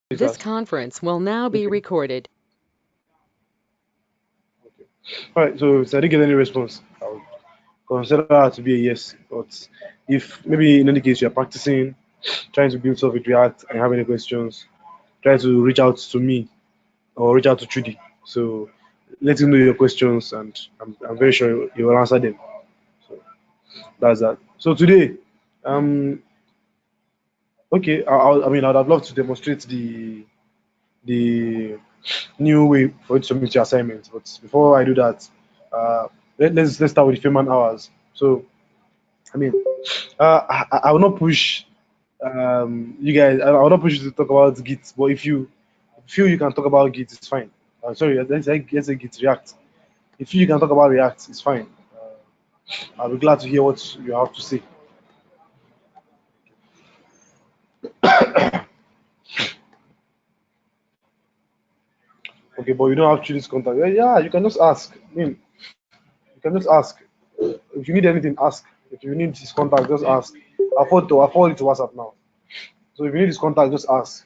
This Because conference will now be okay, recorded. okay. All right. So if I didn't get any response, I would consider that to be a yes. But if maybe in any case you're practicing, trying to build stuff with React and have any questions, try to reach out to me or reach out to Trudy. So let him know your questions, and I'm very sure he will answer them. So that's that. So today, um, okay, I mean, I'd have loved to demonstrate the new way for you to submit your assignments. But before I do that, let's start with the Feynman hours. So I mean, I will not push you guys. I will not push you to talk about Git. But if you feel you can talk about Git, it's fine. Sorry, let's say Git React. If you can talk about React, it's fine. I'll be glad to hear what you have to say. Okay, but you don't have to choose contact. Yeah, you can just ask. I mean, you can just ask. If you need anything, ask. If you need his contact, just ask. I'll forward it to WhatsApp now. So if you need his contact, just ask.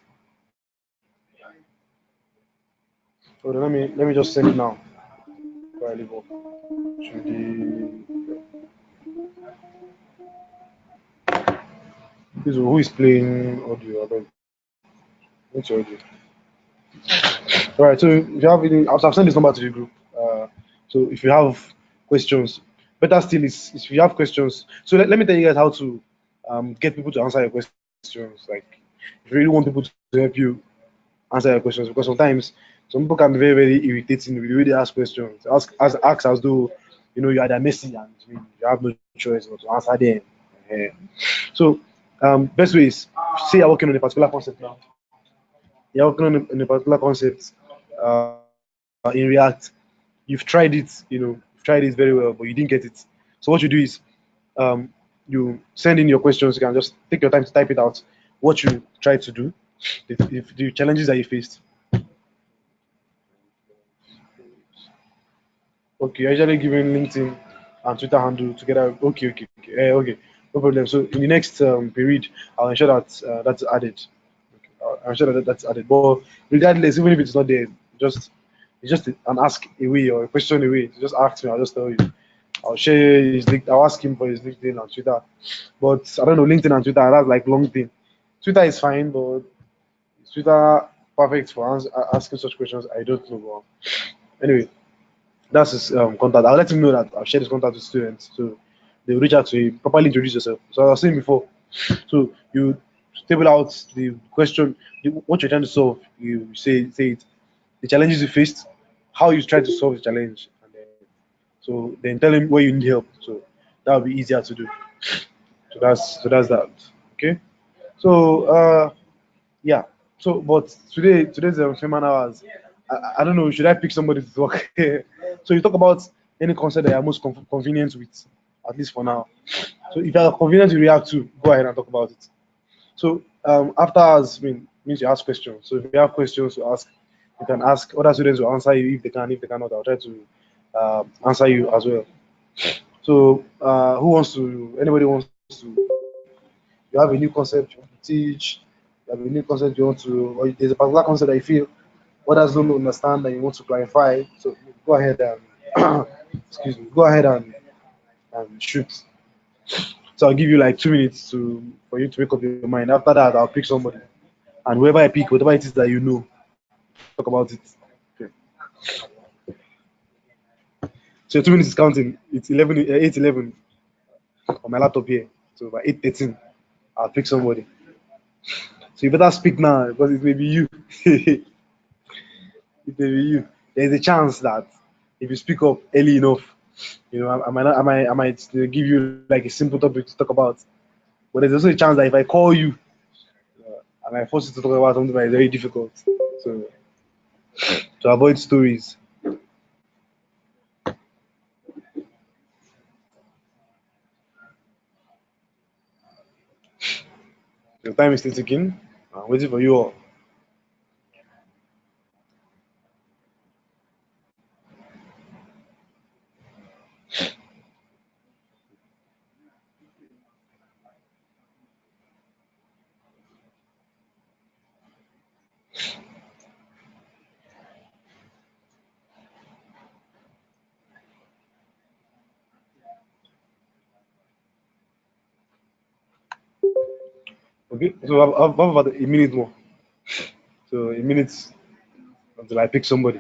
So then let me just send it now. Before I leave off. Should who is playing audio? I beg. What's your audio? All right. So if you have any, I've sent this number to the group. So if you have questions, better still is if you have questions. So let me tell you guys how to get people to answer your questions. Like if you really want people to help you answer your questions, because sometimes some people can be very very irritating with the way they ask questions. Ask as though you are their Messi and you have no choice but to answer them. Eh. So best way is say you're working on a particular concept now. You're working on a particular concept in React. You've tried it, you've tried it very well, but you didn't get it. So what you do is um, you send in your questions. You can just take your time to type it out. What you tried to do, if the challenges that you faced. Okay, you're usually giving LinkedIn and Twitter handle together. Okay. No problem. So in the next period, I'll ensure that that's added. Okay. I'll ensure that that's added. But regardless, even if it's not there, just it's just an ask away or a question away. Just ask me. I'll just tell you. I'll share his link. I'll ask him for his LinkedIn and Twitter. But I don't know LinkedIn and Twitter. That's like long thing. Twitter is fine, but is Twitter perfect for asking such questions? I don't know. But anyway, that's his contact. I'll let him know that I've shared his contact with students, so they'll reach out to him. Properly introduce yourself. So I was saying before, so you table out the question, what you're trying to solve. You say it, the challenges you faced, how you try to solve the challenge, and then tell him where you need help. So that will be easier to do. So that's that. Okay. So yeah. So but today's Feynman hours. I don't know. Should I pick somebody to talk? So you talk about any concept that you're most convenient with, at least for now. So if you're convenient to react to, go ahead and talk about it. So after us means you ask questions. So if you have questions to ask, you can ask. Other students will answer you if they can. If they cannot, I'll try to answer you as well. So who wants to? Anybody wants to? You have a new concept you want to teach. You have a new concept you want to, or there's a particular concept that you feel others don't understand and you want to clarify. So go ahead and excuse me. Go ahead and shoot. So I'll give you like 2 minutes to for you to make up your mind. After that, I'll pick somebody, and whoever I pick, whatever it is that you know, talk about it. Okay. So your 2 minutes is counting. It's 8:11 on my laptop here. So by 8:13, I'll pick somebody. So you better speak now because it may be you. It may be you. There's a chance that if you speak up early enough, I might not, I might give you like a simple topic to talk about. But there's also a chance that if I call you, I might force you to talk about something that is very difficult. So to avoid stories. Your time is still ticking. I'm waiting for you all. Okay, so I've about a minute more. So a minute until I pick somebody.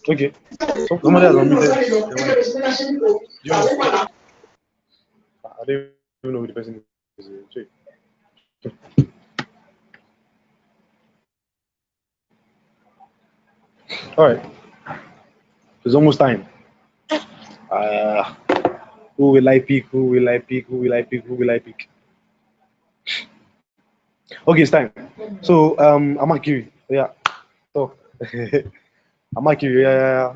Okay, somebody has unmuted the mic. Do you know? I don't even know who the person is. Check. All right, it's almost time. Uh, who will I pick? Who will I pick? Who will I pick? Who will I pick? Okay, it's time. So I'm Akiri. Yeah, talk. I'm Akiri. Yeah, yeah,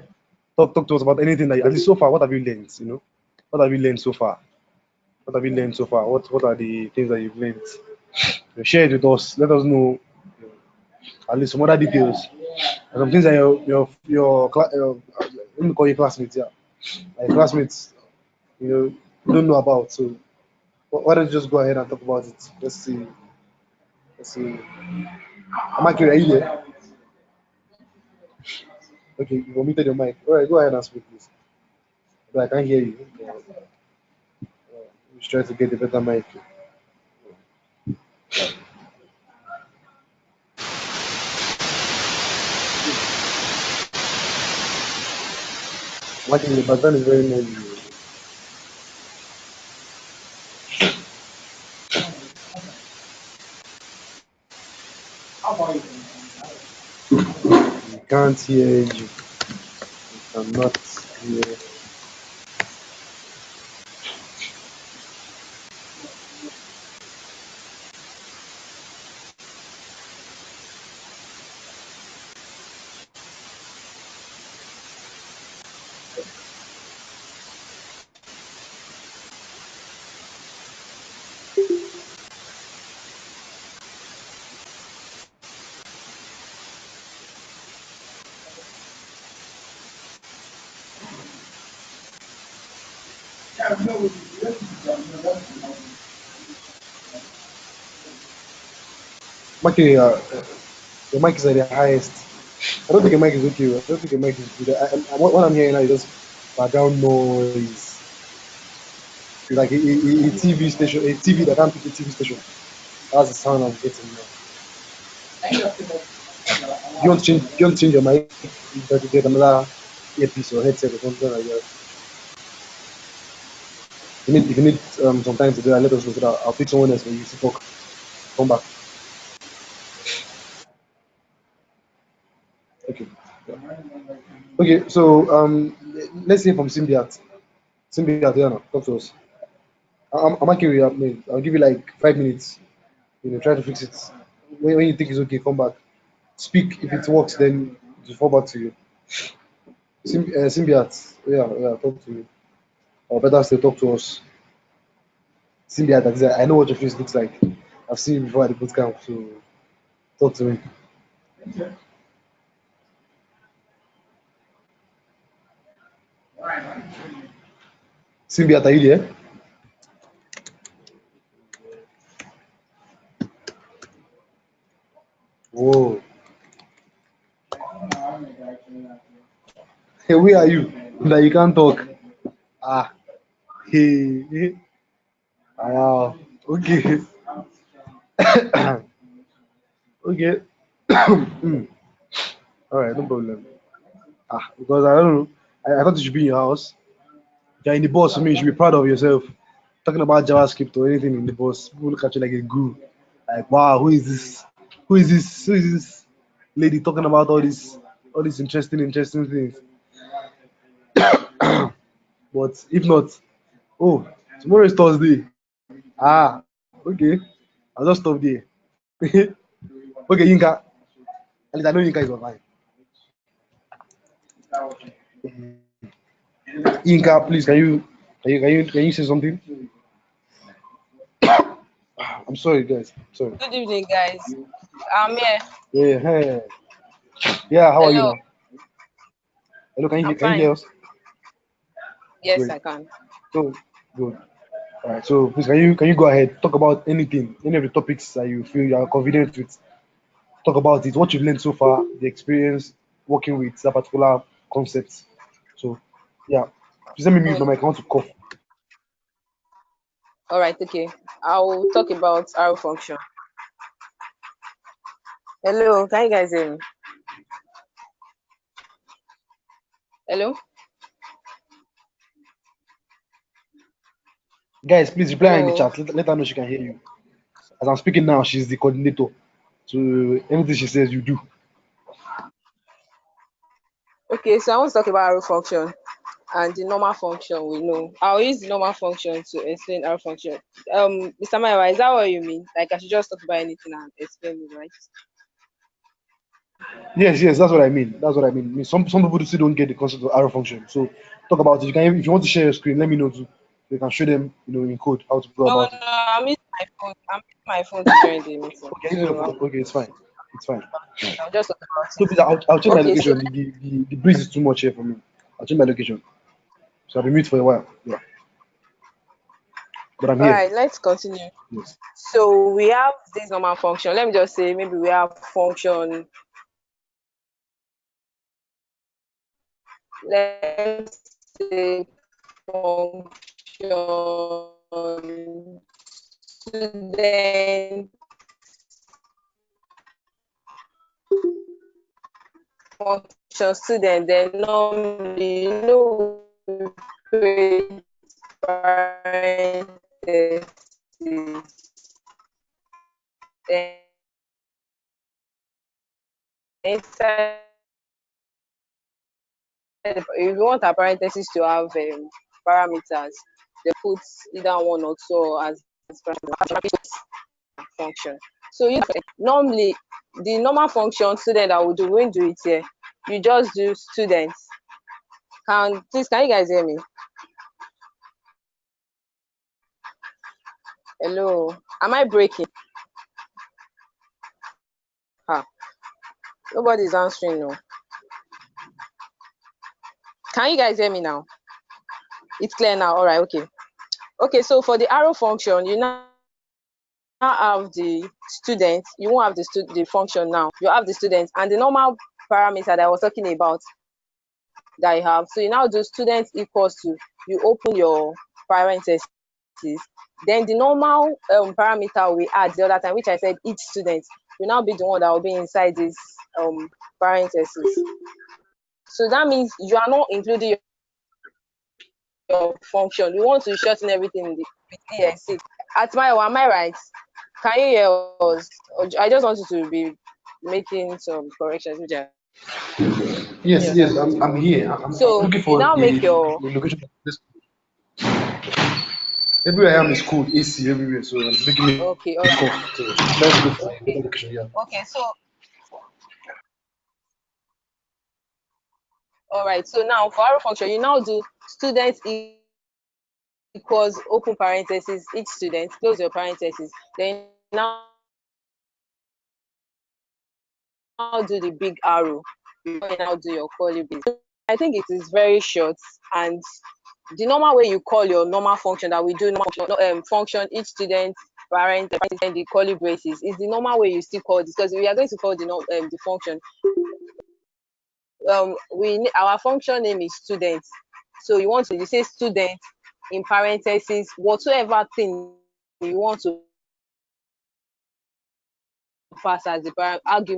yeah. Talk to us about anything that at least so far. What have you learned? You know, what have you learned so far? What have you learned so far? What are the things that you've learned? Share it with us. Let us know at least some other details. Some things that your let me call you classmates. Yeah, like classmates. Don't know about. So why don't you just go ahead and talk about it? Let's see. Let's see. I'm Akiri. Are you there? Okay, you omitted your mic. All right, go ahead and speak, please. But I can't hear you. Just try to get a better mic. Mic in the background is very noisy. We can't hear you. I'm not here. Mic, your mic is at the highest. I don't think your mic is okay. I don't think your mic is good. What I'm hearing now is just background noise. It's like a TV station, a TV that can't pick a TV station. That's the sound I'm getting now. You want to change your mic? You try to get another earpiece or headset or something like that. If you need some time to do that, let us know so that I'll pick someone else for you to talk. Come back. Okay. Yeah. Okay, so let's hear from Symbiat. Symbiat, yeah, no, talk to us. I'm actually, I'll give you like 5 minutes. Try to fix it. When you think it's okay, come back. Speak. If it works, then just fall back to you. Symbiat, yeah, yeah, talk to you. Or better still, talk to us. Symbiat, I know what your face looks like. I've seen you before at the boot camp, so talk to me. Symbiat, are you there? Whoa. Hey, where are you? That you can't talk. Ah, hey, hey. Ah, wow. Okay. Okay. Hmm. All right, no problem. Because I don't know. I thought you should be in your house. You're in the bus for me. You should be proud of yourself. Talking about JavaScript or anything in the bus, people look at you like a guru. Like, wow, who is this? Who is this? Who is this lady talking about all these interesting things? But if not, oh, tomorrow is Thursday. Okay. I'll just stop there. Okay, Yinka. At least I know Yinka is online. Yinka, please, can you say something? I'm sorry, guys. Sorry. Good evening, guys. I'm here. Yeah, hey. Yeah, how are you Hello. now? Hello, I'm can you hear fine. us? Yes, Great. I can. So good. All right. So please, can you go ahead, talk about anything, any of the topics that you feel you are confident with. Talk about it, what you've learned so far, the experience working with that particular concept. So, yeah. Please let me mute my mic. I want to cough. All right, okay. I'll talk about arrow function. Hello, can you guys hear me? Hello? Guys, please reply her in the Hello. chat. Let her know she can hear you. As I'm speaking now, she's the coordinator. So anything she says, you do. Okay, so I want to talk about arrow function and the normal function we know. I'll use the normal function to explain arrow function. Mr. Maiwa, is that what you mean? Like I should just talk about anything and explain it, right? Yes, yes, that's what I mean. That's what I mean. Some people still don't get the concept of arrow function. So talk about it. You can, if you want to share your screen, let me know too. So you can show them, in code how to go No, about no, it. I'm using my phone. I'm using my phone to join the meeting. Okay, use your So phone. Okay, it's fine. It's fine. I'll just talk about So please, I'll it. change my Okay, so location. The breeze is too much here for me. I'll change my location. So I'll be mute for a while. Yeah, but I'm all here. right, let's continue. Yes. So we have this normal function. Let me just say maybe we have function. Let's say function student function student. Then normally we create parentheses. Then inside if you want our parentheses to have parameters, they put either one or two as function. So you normally the normal function student that will do, we won't do it here. You just do students. Can you guys hear me? Hello. Am I breaking? Ah, nobody's answering no. Can you guys hear me now? It's clear now. All right, okay. Okay, so for the arrow function, you now have the student. You won't have the function now. You have the student and the normal parameter that I was talking about that you have. So you now do student equals to, you open your parentheses. Then the normal parameter we add the other time, which I said each student, will now be the one that will be inside this parentheses. So that means you are not including your function. You want to shorten everything in the with ESC. Am I right? Can you hear us? I just want you to be making some corrections, which I Yes, your yes, side to I'm correct. here. I'm So looking you for now make your the location. Everywhere I am is cold, AC everywhere, so it's making me okay, all right. cough. So let's go for a better location. Yeah. Okay, so all right. So now for arrow function, you now do student equals open parentheses each student, close your parentheses. Then now do the big arrow. You now do your curly brace. I think it is very short, and the normal way you call your normal function that we do normal function each student parent and the curly braces is the normal way you still call this, because we are going to call the function our function name is student. So you say student in parentheses whatsoever thing you want to pass as the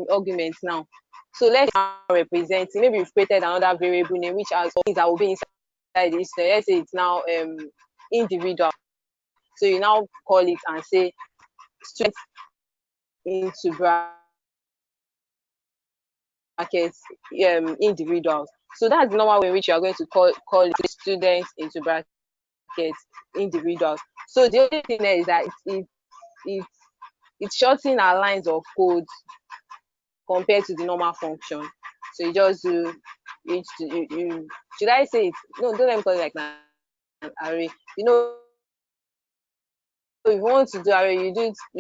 argument now. So let's represent, maybe you've created another variable name which has things that will be inside this. Let's say it's now individual. So you now call it and say student into brackets individuals. So that's the normal way in which you are going to call it students into brackets individuals. So the only thing there is that it it's shortening our lines of code compared to the normal function. So you just do you should I say it? No, don't let me call it like an array. If you want to do array, you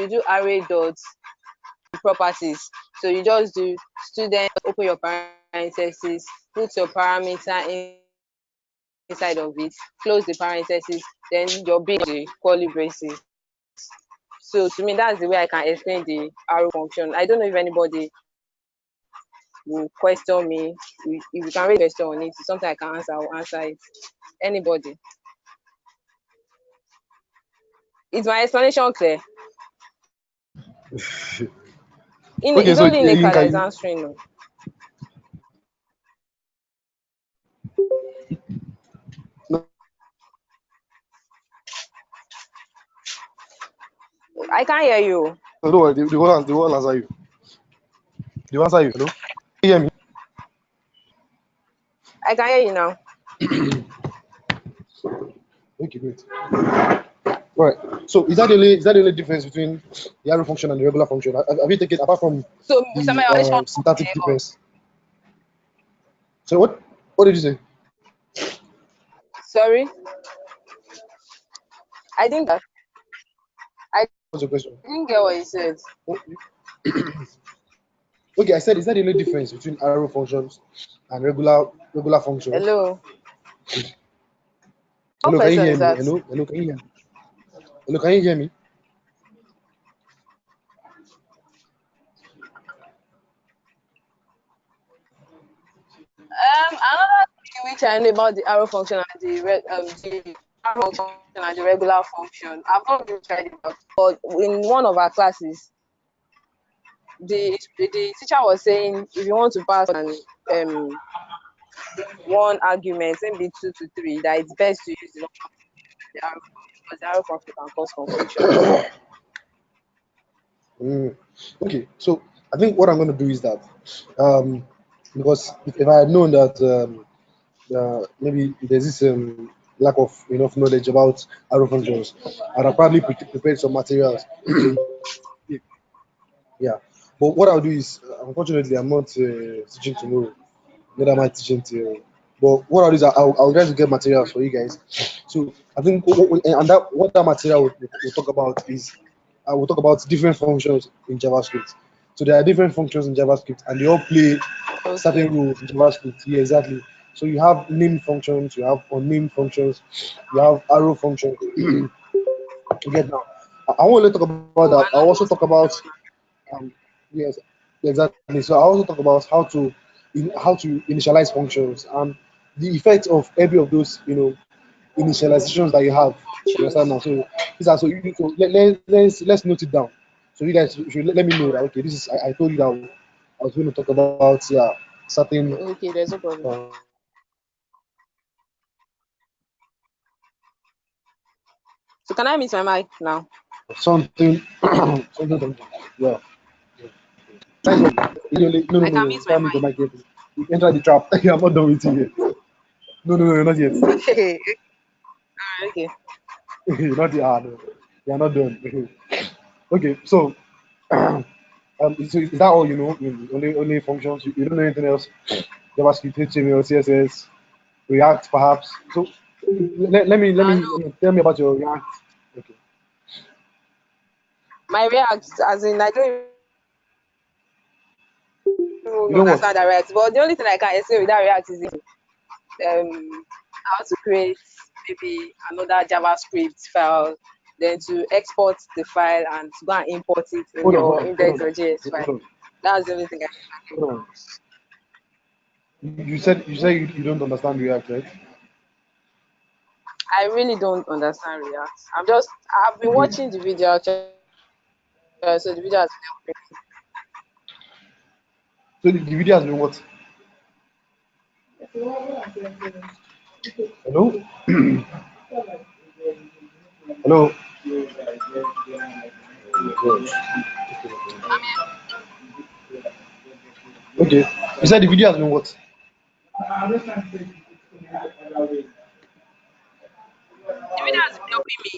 do array dot properties. So you just do student, open your parentheses, put your parameter inside of it, close the parentheses, then your B the curly braces. So to me, that's the way I can explain the arrow function. I don't know if anybody will question me. If you can raise a question on it, it's something I can answer, I will answer it. Anybody. Is my explanation clear? Okay, It's so only Nneka Yinka, that is answering. No. I can't hear you. no, don't worry, they will answer you. They will answer you. Hello? Can you hear me? I can hear you now. Okay, great. Right. So is that the only difference between the arrow function and the regular function? Have you taken apart from So, Mr. the Mayor, it's not syntactic difference? So what did you say? sorry. I think that I What's your question? didn't get what you said. Okay, I said is that the only difference between arrow functions and regular functions? Hello. What Hello, can you question hear is me? that? Hello, can you hear me? Hello, can you hear me? Another thing which I know about the arrow function and the arrow function and the regular function. I've not really tried it out, but in one of our classes, the teacher was saying if you want to pass um one argument, maybe two to three, that it's best to use the arrow function because the arrow function can cause confusion. Mm. Okay, so I think what I'm going to do is that um, because if I had known that maybe there's this lack of enough knowledge about arrow functions, I'd have probably prepared some materials. Yeah, but what I'll do is, unfortunately, I'm not teaching tomorrow. Neither am I teaching till. But what I'll do is I'll try to get materials for you guys. So I think and that what that material will talk about is I will talk about different functions in JavaScript. So there are different functions in JavaScript, and they all play Okay. certain roles in JavaScript. Yeah, exactly. So you have named functions, you have unnamed functions, you have arrow functions. You get now. I won't only talk about that. Oh, I'll also talk anonymous about function. yes, exactly. So I also talk about how to initialize functions and the effect of every of those initializations that you have. You understand Functions. now? So these are so let's note it down. So you guys should let me know that okay, this is I told you that I was going to talk about certain Okay, there's no problem. uh, So can I miss my mic now? something something yeah. Thanks for I can no, you miss my can't meet the mic. mic yet. You enter the trap. I'm not done with you yet. No, not yet. Okay. Okay. Not yet. No. You're not done. Okay, so so is that all you know? Only functions. You don't know anything else? JavaScript, HTML, CSS, React, perhaps. So No, tell me about your React. Okay. my React, as in I don't You even know what? understand that React, but the only thing I can explain with that React is how to create maybe another JavaScript file, then to export the file and to go and import it in Hold on, hold your on, hold on, index.js file. hold on, That's the only thing I hold on. You said you don't understand React, right? I really don't understand React. I've been Okay. watching the video actually, so the video has been helping So the video has been what? Hello? Hello? Okay. You said the video has been what? The video has been helping me.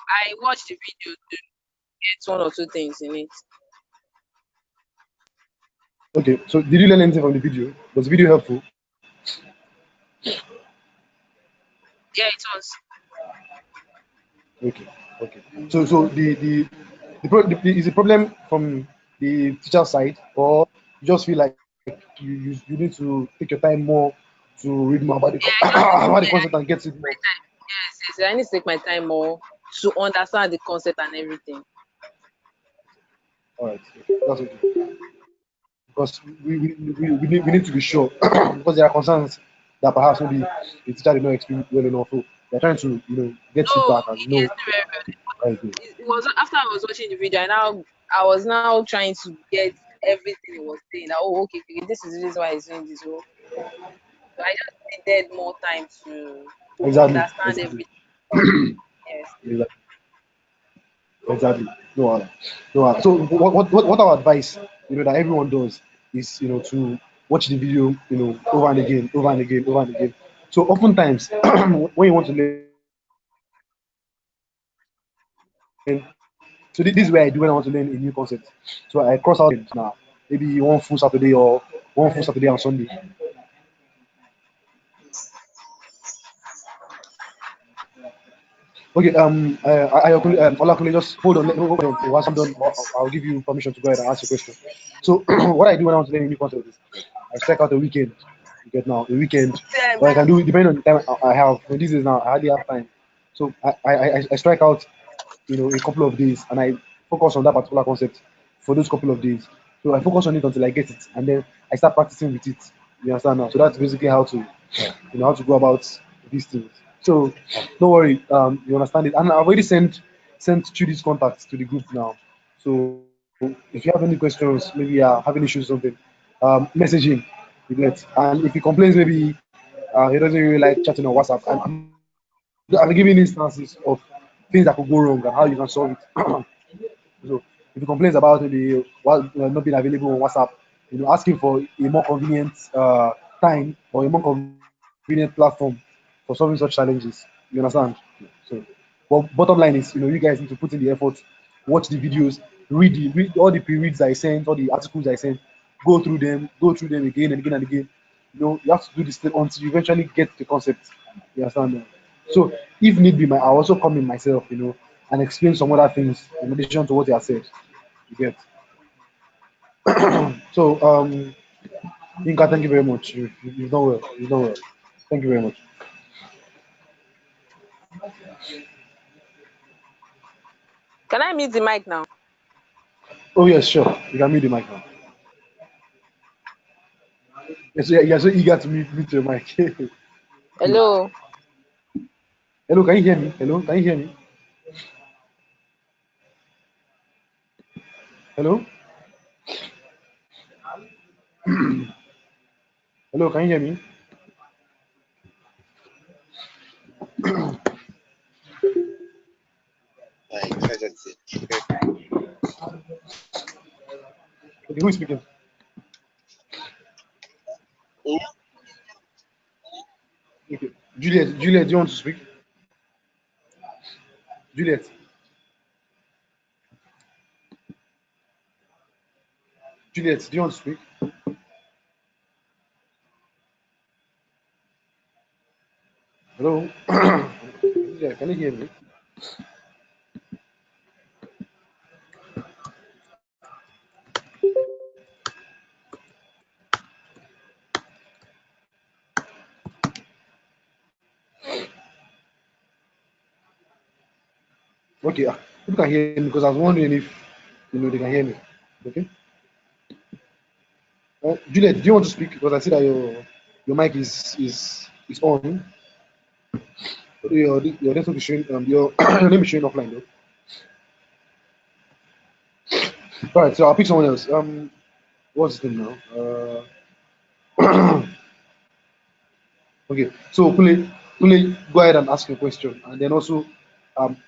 I watched the video to get one or two things in it. Okay. So did you learn anything from the video? Was the video helpful? Yeah, it was. Okay. Okay. So is the problem from the teacher side, or you just feel like you need to take your time more to read more about the Yeah, I just about the yeah, concept and get it more. yes. I need to take my time more to understand the concept and everything. All right, that's okay. Because we need to be sure because there are concerns that perhaps maybe the teacher did not explain well enough. So they're trying to get No, feedback and he explained very well. how it is. It was after I was watching the video, and now I was now trying to get everything he was saying. That, oh, okay, this is the reason why he's doing this. So I just needed more time to Exactly, understand exactly, everything. Yes. exactly, exactly. No, no. So what our advice that everyone does is to watch the video over and again, over and again, over and again. So oftentimes when you want to learn, so this is where I do when I want to learn a new concept. So I cross out now, maybe one full Saturday or one full Saturday and Sunday. Okay, Olakule, just hold on. Once I'm done, I'll give you permission to go ahead and ask your question. So, what I do when I want to learn a new concept is I strike out a weekend. You get now a weekend, Time. or I can do it depending on the time I have. For these days now, I hardly have time, so I strike out a couple of days and I focus on that particular concept for those couple of days. So I focus on it until I get it, and then I start practicing with it. You understand now? So that's basically how to how to go about these things. So don't worry, you understand it. And I've already sent you these contacts to the group now. So if you have any questions, maybe having issues or something, message him. You get. And if he complains, maybe he doesn't really like chatting on WhatsApp. I'm giving instances of things that could go wrong and how you can solve it. So if he complains about maybe not being available on WhatsApp, ask him for a more convenient time or a more convenient platform for solving such challenges. You understand? So, but bottom line is, you guys need to put in the effort, watch the videos, read all the pre-reads I sent, all the articles I sent, go through them again and again and again. You have to do this thing until you eventually get the concept. You understand? So if need be, I also come in myself, and explain some other things in addition to what you have said. You get. So Inka, thank you very much. You've done well. You've done well. Thank you very much. Can I mute the mic now? Oh yes, sure. You can mute the mic now. Yes, yeah, you're so eager to mute your mic. Hello. Hello, can you hear me? Hello, can you hear me? Hello, hello, can you hear me? Okay, who is speaking? Okay, Juliet, do you want to speak? Juliet, Juliet, do you want to speak? Hello, yeah, can you hear me? Okay, people can hear me because I was wondering if they can hear me. Okay, Juliet, do you want to speak? Because I see that your mic is on. Your network is showing your name is showing offline though. All right, so I'll pick someone else. What's his name now? Okay, so Kule, go ahead and ask your question, and then also,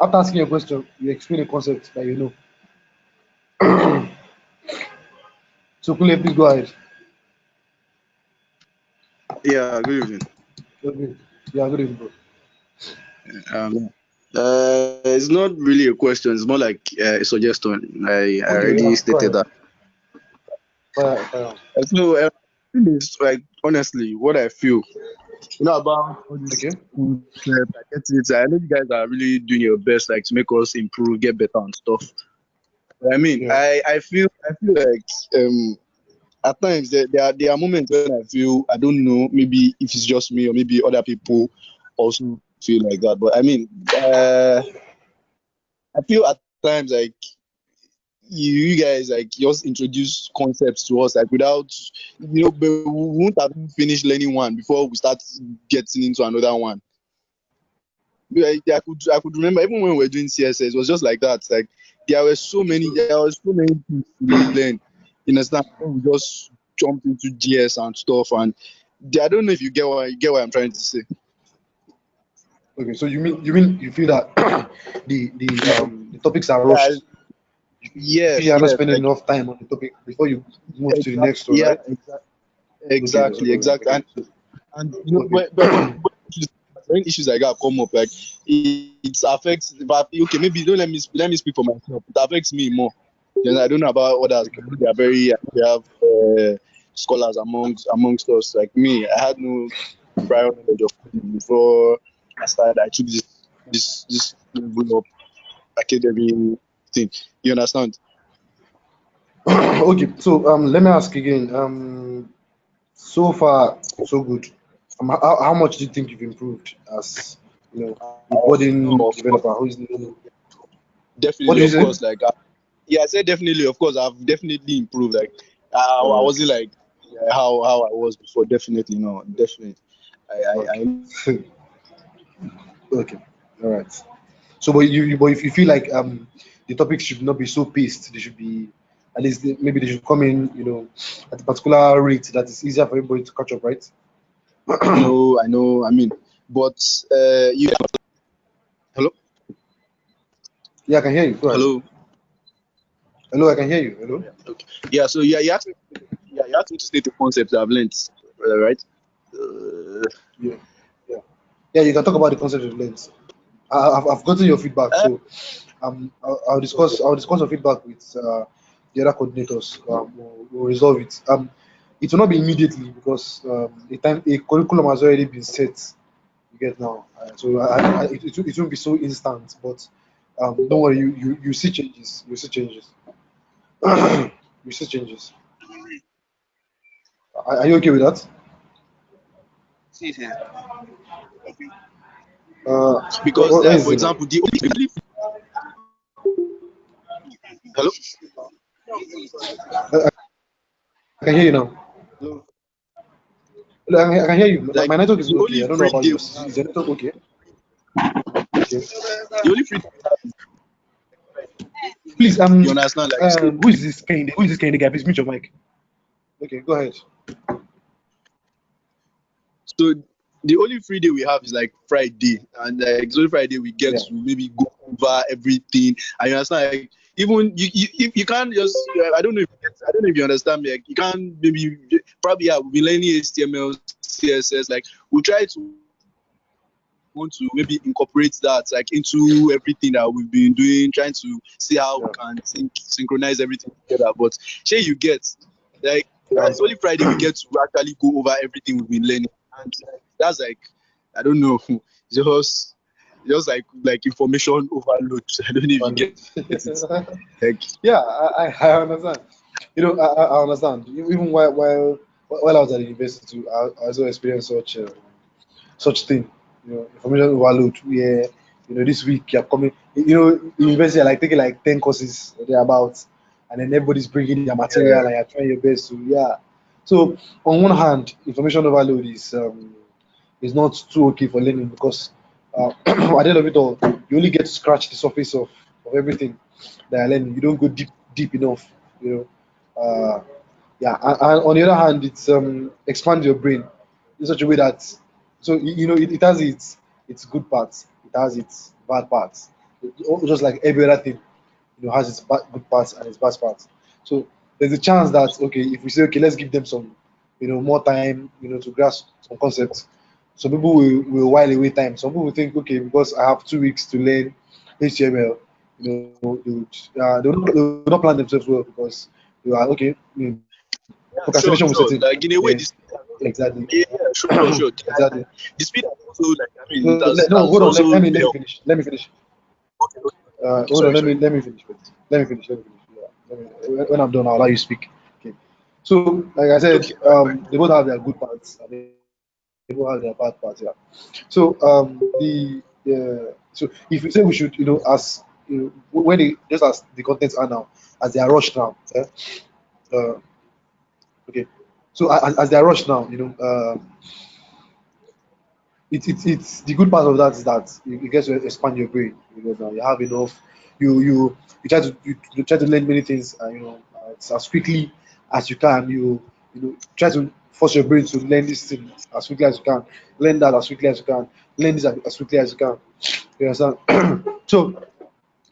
after asking your question, you explain a concept that you know. So Kule, please go ahead. Yeah, good evening. Okay. Yeah, good evening, bro. It's not really a question. It's more like a suggestion. I Okay, already yeah, go stated ahead. that. Fire on. So, it's like honestly, what I feel, about all this Okay. concept, I get it. I know you guys are really doing your best, like to make us improve, get better and stuff. But I mean, Yeah. I feel like at times there are moments when I feel, I don't know, maybe if it's just me or maybe other people also feel like that. But I mean, I feel at times like you guys like just introduce concepts to us like without, but we won't have even finished learning one before we start getting into another one. Like, I could remember even when we were doing CSS, it was just like that. Like there were so many things to learn. You understand? When we just jumped into GS and stuff, and I don't know if you get what I'm trying to say. Okay, so you mean you feel that the topics are Yeah, rushed. You feel yes, you're not yes, spending like enough time on the topic before you move to the exactly, next one, yeah, right? Okay, exactly, exactly. okay, And okay. when issues like that come up, like it affects. But okay, maybe don't let me speak for myself. It affects me more. I don't know about others. Okay. They are very. They have scholars amongst us. Like me, I had no prior knowledge of coding before I started. I took this level up academy thing. You understand? Okay, so let me ask again. So far, so good. How much do you think you've improved as a budding Of course, developer who is new? What definitely, do you of say? course. Like yeah, I said definitely. Of course, I've definitely improved. Like I Uh, wasn't like how I was before. Definitely, no, definitely. I okay, okay, all right. So, but if you feel like the topics should not be so paced, they should be at least maybe they should come in, at a particular rate that is easier for everybody to catch up, right? know, I know. I mean, but you hello, Yeah, I can hear you. Go ahead. hello. Hello, I can hear you. Hello. Okay. Yeah. So yeah, you asked me to state the concepts I've learned, right? Uh, Yeah, yeah, yeah. You can talk about the concept of lens. I've gotten your feedback, uh, so I'll okay. discuss your feedback with the other coordinators. We'll resolve it. It will not be immediately because a curriculum has already been set. You get now, so it won't be so instant. But don't worry, you see changes. You see changes. You see changes. Are you okay with that? Because What is for it now? example, the only hello. I can hear you now. Hello? I can hear you. Like My network is the okay. only I don't know free about day we yours. have, Is your network okay? Okay. the only free day we have is Please, you understand, like so. who is this kind? Who is this kind of guy? Please mute your mic. Okay, go ahead. So the only free day we have is like Friday, and like it's only Friday we get Yeah. to maybe go over everything. And you understand, like even you can't just I don't know if you understand me. Like you can't maybe probably yeah we've been learning HTML, CSS. Like we try to want to maybe incorporate that like into everything that we've been doing, trying to see how we Yeah. can synchronize everything together. But sure you get like Um, it's only Friday we get to actually go over everything we've been learning, and that's like I don't know, just like information overload. I don't know if you get it. Like yeah, I understand. I understand. Even while I was at the university, too, I also experienced such thing. Information overload. Yeah, this week you're coming. University are like taking like 10 courses thereabouts, and then everybody's bringing their material and you're trying your best to yeah. So on one hand, information overload is not too okay for learning because at the end of it all, you only get to scratch the surface of everything that you're learning. You don't go deep enough. You know. Yeah, and on the other hand, it's expand your brain in such a way that it has its good parts, it has its bad parts, just like every other thing, has its good parts and its bad parts. So there's a chance that okay, if we say okay, let's give them some, more time, to grasp some concepts. Some people will while away time. Some people will think okay, because I have 2 weeks to learn HTML, they will not plan themselves well because you are okay. yeah, Procrastination will sure, set in, sure. Like in a and way, then this exactly, yeah, yeah, sure, sure. exactly. The speed has also like I mean No, no, has hold on. also Let me helped. finish. Let me finish. Okay, okay, okay. Hold on. Sorry, Let sorry. me finish. Please. Let me finish. Let me finish. Yeah. When I'm done, I'll allow you speak. Okay. So, like I said, Okay, all right. they both have their good parts and they both have their bad parts. Yeah. So, so if we say we should, when they just as the contents are now, as they are rushed now, yeah, uh, okay. So as they are rushed now, it's the good part of that is that you get to expand your brain because now you have enough. You try to learn many things, as quickly as you can. You try to force your brain to learn this thing as quickly as you can, learn that as quickly as you can, learn this as quickly as you can. You understand? So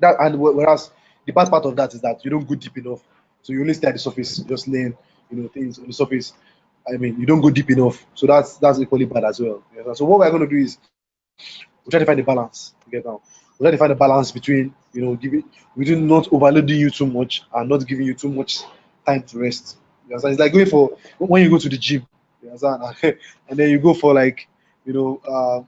that, and whereas the bad part of that is that you don't go deep enough. So you only stay at the surface, just learn, things on the surface. I mean, you don't go deep enough. So that's equally bad as well. You understand? So what we're going to do is we try to find a balance. You get now. We try to find a balance between, between not overloading you too much and not giving you too much time to rest. You understand? It's like going for when you go to the gym. You understand? And then you go for like, you go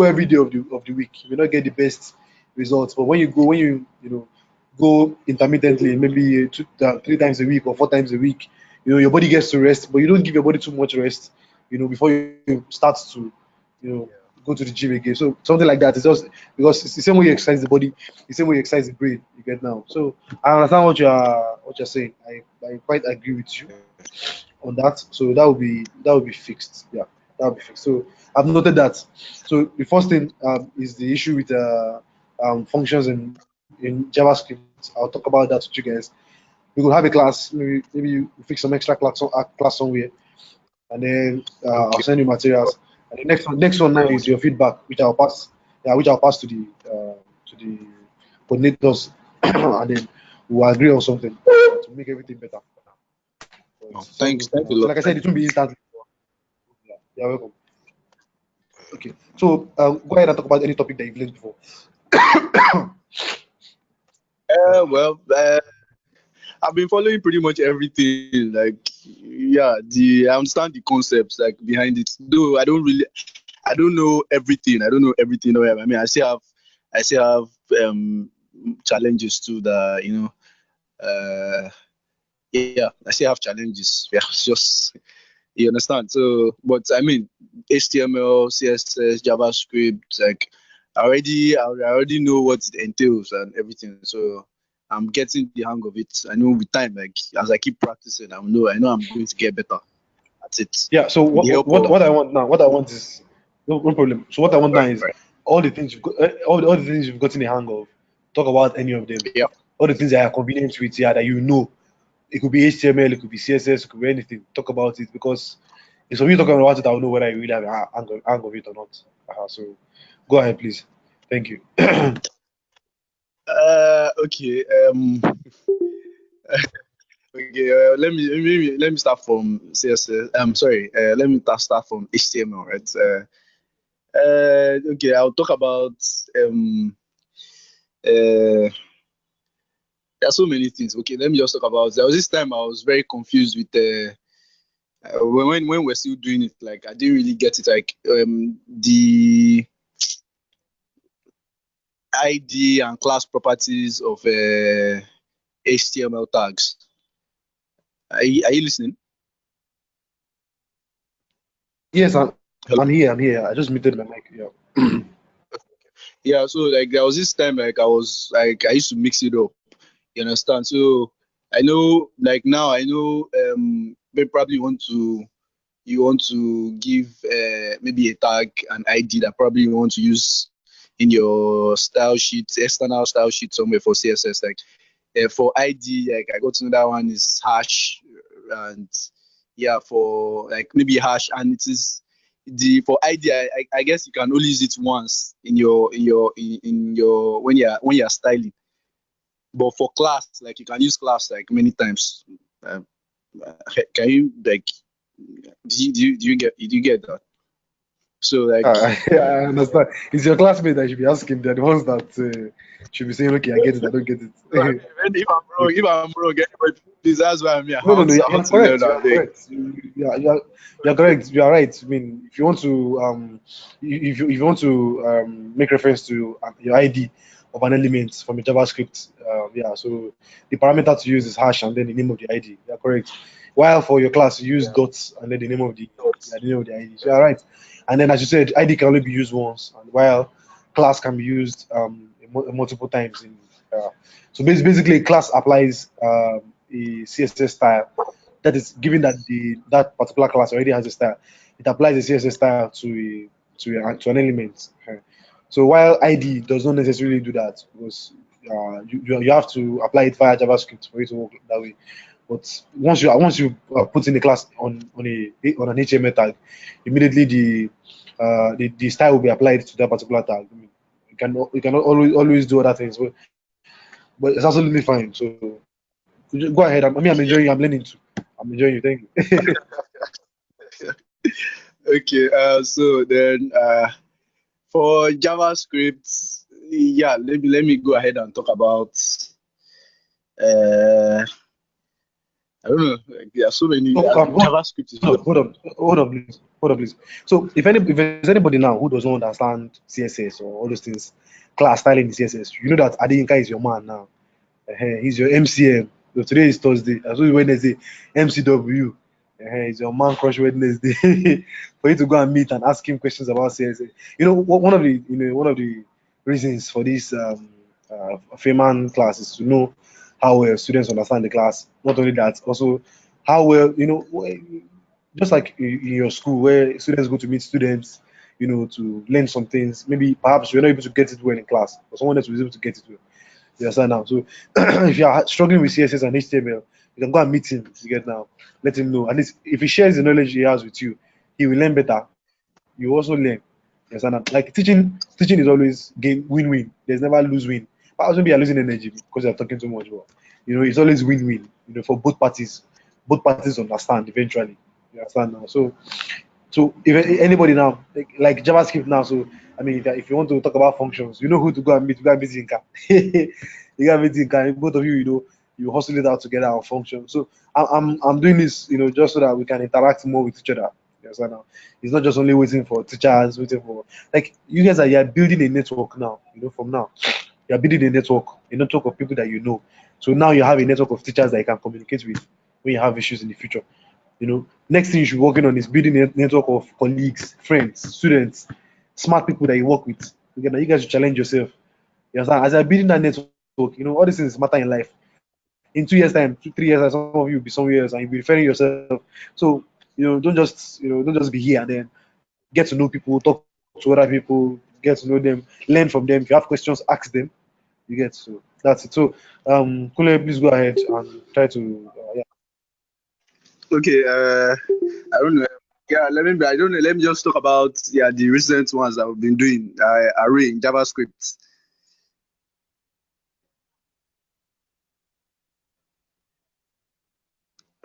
every day of the week. You may not get the best results, but when you go intermittently, maybe 3 times a week or 4 times a week, your body gets to rest, but you don't give your body too much rest, before you start to, you know, go to the gym again. So something like that is just because it's the same way you exercise the body, the same way you exercise the brain. You get now. So I understand what you're saying. I quite agree with you on that. So that would be fixed. Yeah, that would be fixed. So I've noted that. So the first thing is the issue with functions in JavaScript. I'll talk about that with you guys. We could have a class. Maybe you fix some extra class somewhere, and then I'll Okay. send you materials. And the next one now is your feedback, which I'll pass. Yeah, which I'll pass to the coordinators, and then we'll agree on something to make everything better. So Oh, it sounds thanks. good for Thanks a now. So lot. like I said, it won't be instantly. Yeah, you're welcome. Okay. So go ahead and talk about any topic that you've learned before. Well, I've been following pretty much everything. Like, yeah, I understand the concepts like behind it. Though I don't know everything. I don't know everything. I mean, I still have challenges too. Uh, yeah, I still have challenges. Yeah, it's just you understand. So, but I mean, HTML, CSS, JavaScript, like I already know what it entails and everything. So I'm getting the hang of it. I know with time, like as I keep practicing, I know I'm going to get better at it Yeah. So with the what help what of. what I want now? What I want is no problem. So what I want now is Right. all the things you've got, all the things you've gotten a hang of. Talk about any of them. Yeah. All the things that are convenient with, yeah, that you know. It could be HTML, it could be CSS, it could be anything. Talk about it because if somebody talking about it, I'll know whether you really have a hang of it or not. So go ahead, please. Thank you. Okay. Okay. Let me start from CSS. Sorry. Let me start from HTML. Right. Okay. I'll talk about um uh there are so many things. Okay, let me just talk about. There was this time I was very confused with when we're still doing it. Like I didn't really get it. Like the ID and class properties of HTML tags. Are you listening? Yes, I'm Hello. here. I'm here. I just muted my mic. Yeah. Yeah. So like there was this time like I used to mix it up. You understand? So I know like now I know they probably want to give maybe a tag an ID that probably you want to use in your style sheet, external style sheet somewhere for CSS. Like for ID, like I got to know that one is hash, and yeah, for like maybe hash, and it is the for ID. I guess you can only use it once in your when you're styling. But for class, like you can use class like many times. Um, can you like do you get that? So like I understand. It's your classmate that should be asking. They're the ones that should be saying, "Okay, I get it. I don't get so I it." mean, if I'm wrong, Okay. if I'm wrong, anybody, please that's why I'm here. I No, no, want no. to, You're, I want you're to learn correct. You and are beg. correct. You're correct. You are right. I mean, if you want to make reference to your ID of an element from a JavaScript. Yeah, so the parameter to use is hash and then the name of the ID. Yeah, correct. While for your class, you use dots and then the name of the ID. So you're right. And then, as you said, ID can only be used once, and while class can be used multiple times. So basically, class applies a CSS style that is given that that particular class already has a style. It applies a CSS style to an element. So while ID does not necessarily do that because you have to apply it via JavaScript for it to work that way. But once you put in the class on an HTML tag, immediately the style will be applied to that particular tag. I mean, you can always do other things, but it's absolutely fine. So go ahead. I mean, I'm enjoying. I'm learning too. I'm enjoying you. Thank you. Okay, so then for JavaScript, yeah, let me go ahead and talk about I don't know, like, there are so many So, JavaScript is just hold on, please. So, if there's anybody now who doesn't understand CSS or all those things, class styling in CSS, you know that Adeyinka is your man now. He's your MCM. So today is Thursday. As well Wednesday, MCW. He's your man crush Wednesday for you to go and meet and ask him questions about CSS. You know, one of the reasons for this Feynman class is to know how well students understand the class. Not only that, also how well just like in your school where students go to meet students, to learn some things. Maybe perhaps you're not able to get it well in class, but someone else was able to get it well. You understand now? So if you are struggling with CSS and HTML, you can go and meet him. You get now. Let him know. At least if he shares the knowledge he has with you, he will learn better. You also learn. You understand that? Like teaching is always game win-win. There's never lose-win. Perhaps maybe you're losing energy because you're talking too much, but it's always win-win. For both parties. Both parties understand eventually. You understand now? So if anybody now, like JavaScript now, so I mean, if you want to talk about functions, you know who to go and meet. You go and meet Zinka. You go and meet Zinka. Both of you, you hustle it out together on functions. So I'm doing this, just so that we can interact more with each other. You understand now? It's not just only waiting for teachers, waiting for like you guys you're building a network now. From now, you're building a network of people that you know. So now you have a network of teachers that you can communicate with when you have issues in the future. Next thing you should be working on is building a network of colleagues, friends, students, smart people that you work with. Again, you guys should challenge yourself. You understand? As you're building that network, all these things matter in life. In 2 years' time, 3 years time, some of you will be somewhere else and you'll be referring yourself. So, don't just be here and then get to know people, talk to other people, get to know them, learn from them. If you have questions, ask them. You get that's it. So, Kule, please go ahead and try to yeah. okay. I don't know. Yeah, I don't know. Let me just talk about the recent ones that we've been doing. Array in JavaScript.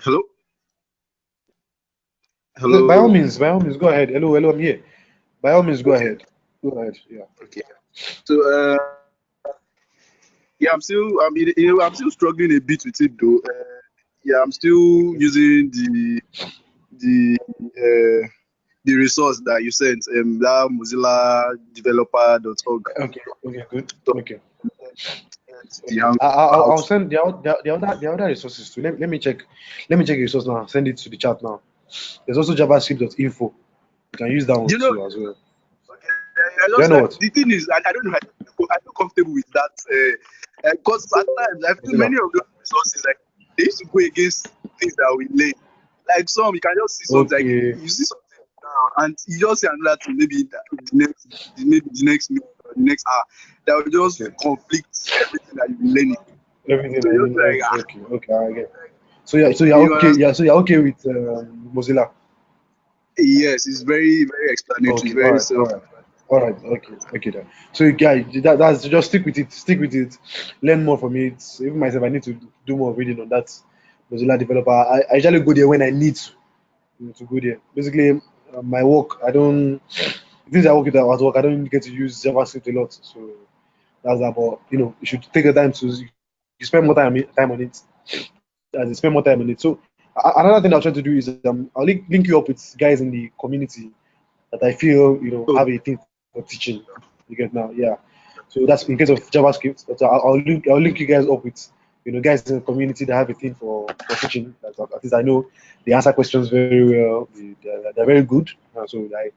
Hello, hello. By all means, go ahead. Hello, hello, I'm here. By all means, go Okay, ahead. Go ahead. Yeah. okay. So yeah, I'm still struggling a bit with it though. Yeah, I'm still using the resource that you sent, that Mozilla developer.org. Okay, good. Okay. The I'll Hangout. send the other resources too. Let me check. Let me check the resource now. Send it to the chat now. There's also javascript.info. You can use that one You know, too as well. okay, I Do you just know like what? the thing is, I don't know, I feel comfortable with that because at times I feel Mozilla. many of those resources like they used to go against things that we learn. Like some you can just see something like Okay. you see something now and you just see another thing maybe the next minute or the next hour that will just Okay. conflict everything that you've been learning. Everything So I you just mean, like okay, okay, I get. So yeah, so you're you okay. understand? Yeah, so you're okay with Mozilla. Yes, it's very very explanatory, Okay, all very right, all self. right, all right. Okay, okay then. So guys, that's just stick with it. Stick with it. Learn more from it. Even myself, I need to do more reading on that Mozilla developer. I usually go there when I need to go there. Basically, my work, I don't. Things I work with at work, I don't get to use JavaScript a lot. So that's that. But you should take the time to you spend more time on it. As you spend more time on it. So another thing I'll try to do is I'll link you up with guys in the community that I feel Oh, have a thing for teaching. You get now, yeah. So that's in case of JavaScript. But I'll link you guys up with guys in the community that have a thing for teaching. At least I know they answer questions very well. They're very good. So like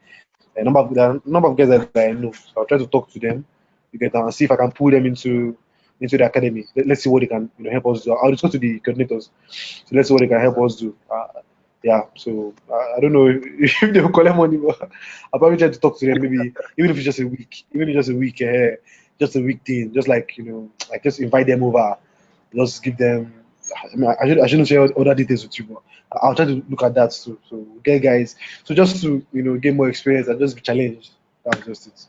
there are a number of guys that I know. So I'll try to talk to them, and see if I can pull them into the academy. Let's see what they can help us do. I'll discuss to the coordinators. So let's see what they can help us do. Yeah, so I don't know if they will collect money, but I'll probably try to talk to them maybe even if it's just a week, just a week thing, just like like just invite them over, just give them. I mean, I shouldn't share other details with you, but I'll try to look at that too. So get guys, so just to get more experience and just be challenged. That's just it.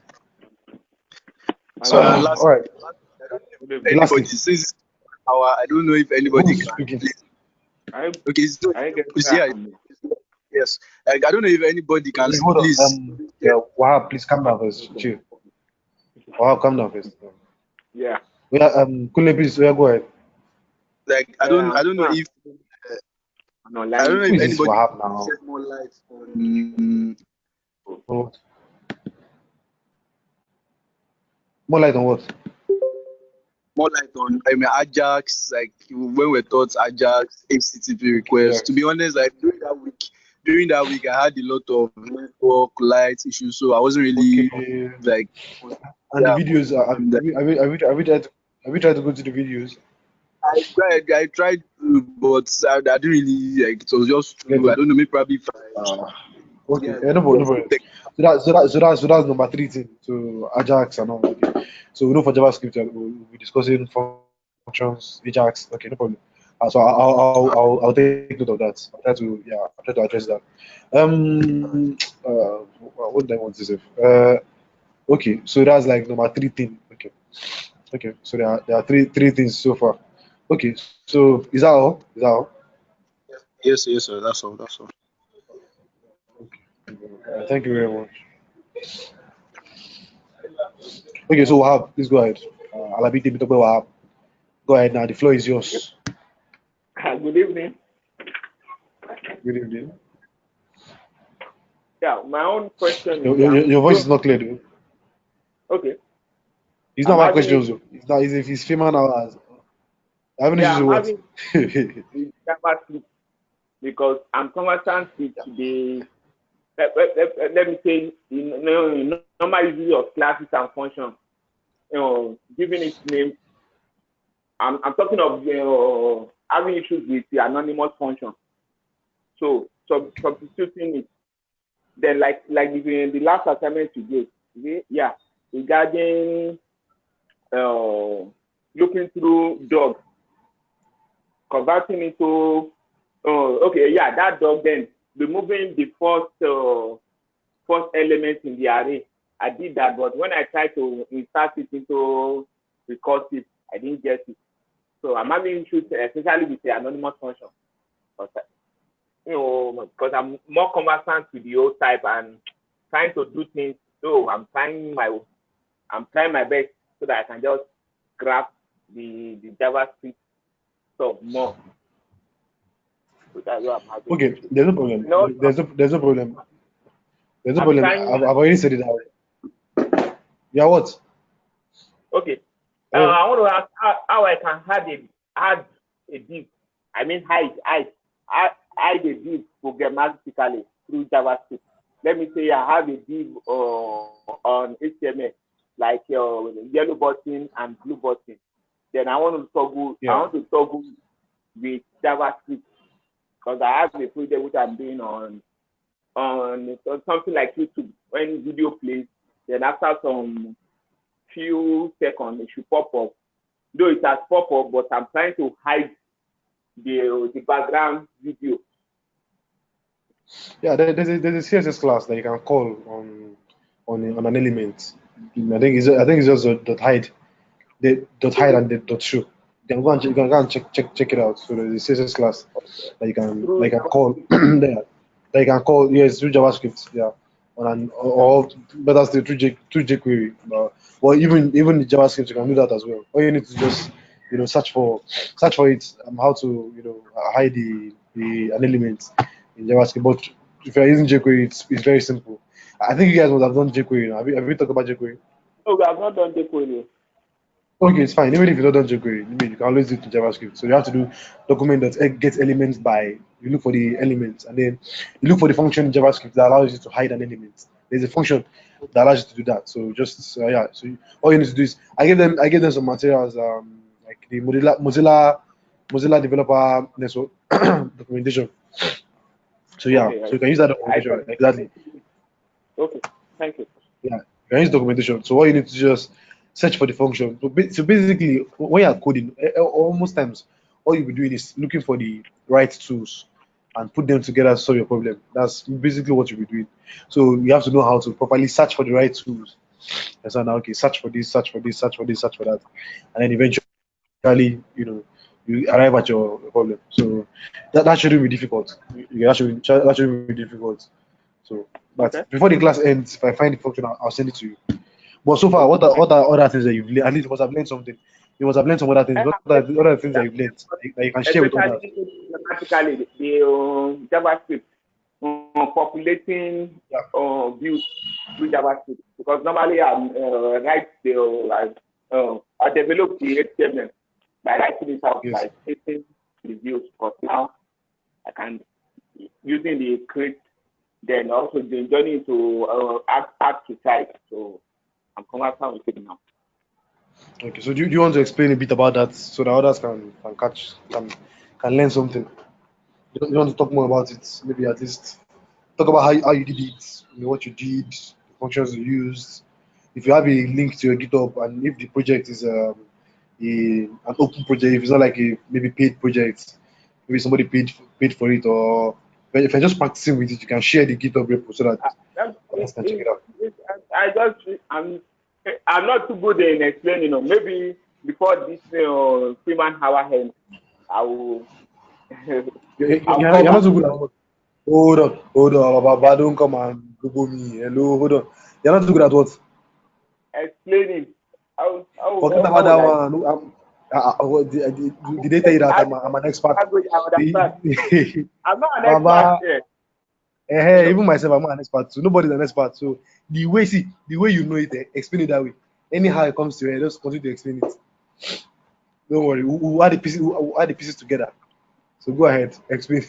So All right, anybody lastly, since I don't know if anybody who's can. speaking? Okay, so you see, yes, I don't know if anybody can Wait, hold on. please. Yeah, Wahab, please calm down first. Chill. Wahab, calm down first. Yeah. Yeah, Kunle, please, yeah, go ahead. Like I don't know if I'm I don't online. know Who if is this anybody Wahab can now? shed more light on What? More light on what? I mean Ajax, like when we taught Ajax HTTP Okay, requests. To Ajax. be honest, like during that week I had a lot of network light issues, so I wasn't really Okay. like And the yeah. videos, And have we tried to go to the videos? I tried to, but I didn't really like. It was just Get too. I it? don't know. Maybe probably if Uh, yeah, okay. No it problem, no was too problem. So that's number three thing. So Ajax and all. Okay. So we know for JavaScript, we'll be discussing functions, Ajax. Okay, no problem. So I'll take note of that. I'll try to address that. What did I want to say? Okay. So that's like number three thing. Okay. Okay. So there are three things so far. Okay. So is that all? Is that all? yes, sir. That's all. That's all. Thank you very much. Okay, so Wahab, please go ahead. Alabite Bitope Wahab. Go ahead now. The floor is yours. Good evening. Good evening. Yeah, my own question Your, is your, your voice is not clear, though. okay. It's not I'm my having questions, it. though. It's not. It's if it's Feynman hours. Having Yeah, issues I'm with having what? with JavaScript because I'm conversant with the let me say normal use of classes and functions. Giving its name. I'm talking of having issues with the anonymous function. So substituting it. Then like the last assignment you gave, yeah, regarding looking through dog, converting into okay, yeah, that dog, then removing the first element in the array. I did that, but when I tried to insert it into recursive, I didn't get it. So I'm having issues, especially with the anonymous function. Because I'm more conversant with the old type and trying to do things. So I'm trying my best so that I can just grasp the JavaScript stuff more. So that's what I'm having Okay, issues. there's no problem. No, There's no problem. There's no I'm problem. trying. I've already said it out. Yeah, what? Okay. Hello? I want to ask how I can add a div. I mean hide a div programmatically through JavaScript. Let me say I have a div on HTML like yellow button and blue button. Then I want Yeah. to toggle with JavaScript because I have a project which I'm doing on something like YouTube. When video plays, then after some few seconds it should pop up. Though it has pop up, but I'm trying to hide the background video. Yeah, there's a CSS class that you can call on an element. I think it's just dot hide. The dot hide and the dot show. You can go and check it out. So there's a CSS class that you can call that you can call, yes, through JavaScript, yeah, on an or better still through jQuery. Well, even the JavaScript you can do that as well. All you need to just search for it, how to hide an element in JavaScript. But if you're using jQuery, it's very simple. I think you guys must have done jQuery now. Have you talked about jQuery? No, we have not done jQuery. Okay, it's fine. Even if you don't do jQuery, you can always do it in JavaScript. So you have to do document that gets elements by, you look for the elements, and then you look for the function in JavaScript that allows you to hide an element. There's a function that allows you to do that. So just yeah. So all you need to do is I gave them some materials, like the Mozilla developer network documentation. So yeah, Okay, so you can use that I documentation got exactly. okay. Thank you. Yeah, you can use documentation. So what you need to just search for the function. So basically, when you're coding, almost times all you'll be doing is looking for the right tools and put them together to solve your problem. That's basically what you'll be doing. So you have to know how to properly search for the right tools. And so now, okay, search for this, search for this, search for this, search for that, and then eventually, you arrive at your problem. So that shouldn't be difficult. That shouldn't be difficult. So, but Okay. before the class ends, if I find the function, I'll send it to you. But so far, Okay. what are other things that you've learned? At least you must have learned something. You must have learned some other things. I What have are the other things that that, you've learned that you can share with others? especially grammatically the JavaScript populating Yeah. views through JavaScript because normally write the I develop the HTML by writing it out Yes. by pasting the views. But now I can using the create then also the journey to add to site. So I'm comfortable with it now. Okay. So do you want to explain a bit about that so that others can learn something? You want to talk more about it? Maybe at least talk about how you did it. What you did, the functions you used. If you have a link to your GitHub, and if the project is an open project, if it's not like a maybe paid project, maybe somebody paid for it, or if you're just practicing with it, you can share the GitHub repo so that others can check it out. I just I'm not too good in explaining. Maybe before this Freeman hour ends, I will I'll You're come not back so good at what? Hold on, Baba, don't come and Google me. Hello, hold on. You're not so good at what? explaining. Forget How about that will I? one. Did they tell you that I I'm an expert? language I understand. I'm not an expert Baba, here. even myself, I'm not an expert. So nobody's an expert. So the way you know it, explain it that way. Anyhow it comes to you, just continue to explain it. Don't worry. We'll add the pieces together. So go ahead, explain.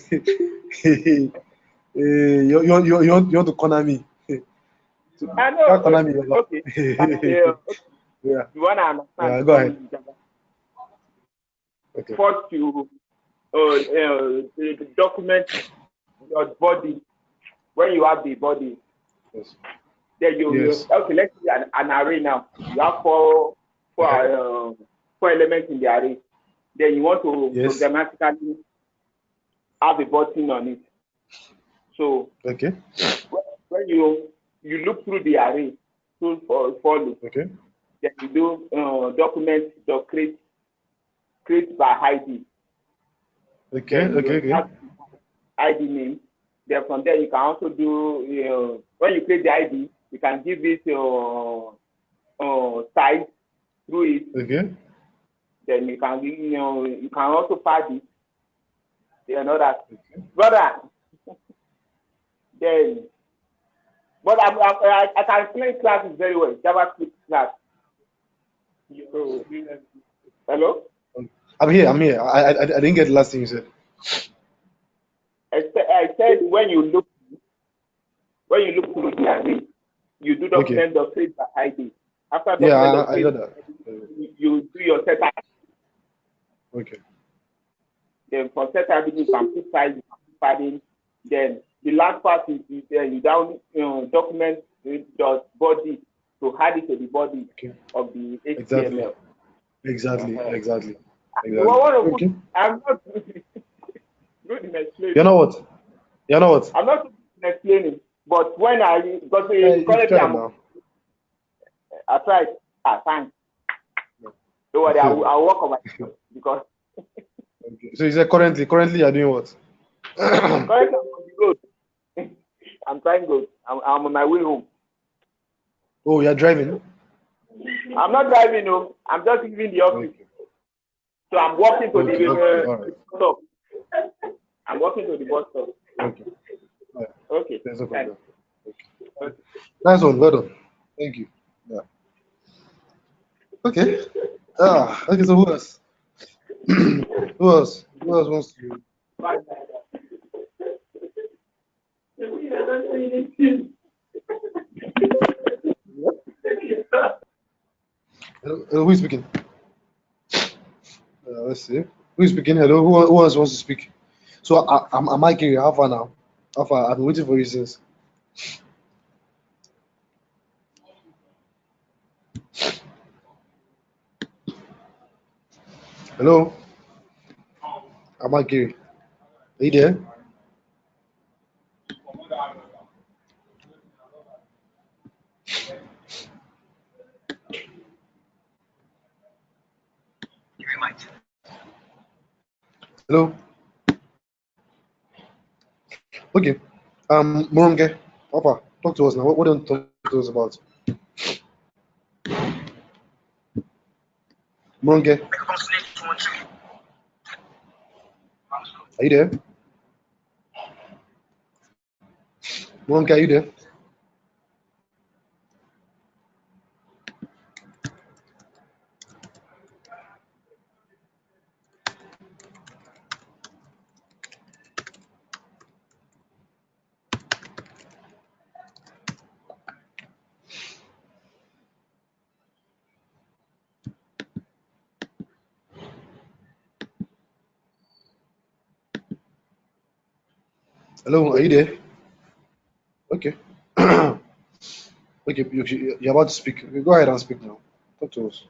You want to corner me? So, I you can't know. corner me, Baba. Okay. Like, okay. Yeah, You wanna understand yeah. Go ahead. Okay. first you document your body when you have the body. Yes. Then you Yes. okay. Let's see an array now. You have Okay. four elements in the array. Then you want to Yes. programmatically have a button on it. So Okay. when you look through the array, through for loop, Okay. then you do document the create by ID. Okay. Then Okay. you Okay. have ID name. Then from there you can also do when you create the ID, you can give it size through it. Okay. Then you can also pass it. You know that, brother. Then, but I can explain classes very well. JavaScript class. So, hello. I'm here. I'm here. I didn't get the last thing you said. I said when you look through the array, you do Okay. document the create by ID. After Yeah, document the I create, got that. you do your setup. Okay. Then from setup you can put size, you can put padding. Then the last part is you down document the body to add it to the body Okay. of the Exactly. HTML. Exactly. Uh-huh. Exactly. Well, Exactly. what to put, Okay. I'm not good in You explaining. know what? You know what? I'm not good in explaining. But when because You've currently tried now. I tried. Thanks. Don't worry, I'll work on myself because Okay. So you said currently you're doing what? currently I'm on the road. I'm trying good. I'm on my way home. Oh, you're driving? I'm not driving home. I'm just leaving the office. Okay. So I'm walking to Okay. Okay. the All right. bus stop. I'm walking to the bus stop. Okay. All right. Okay. There's no Thanks. problem. Nice one. Well done. Thank you. Yeah. Okay. Okay, so who else? Who else? Who else wants to? Hello, who is speaking? Let's see. Who is speaking? Hello, who else wants to speak? So I'm Mike here. How far now? How far? I've been waiting for you since. Hello, I'm Mike here. Are you there? Hello. Okay. Moronge, Papa, talk to us now. What do you want to talk to us about? Moronge, are you there? Moronge, are you there? Hello, are you there? Okay. Okay, you're about to speak. Okay, go ahead and speak now. Talk to us.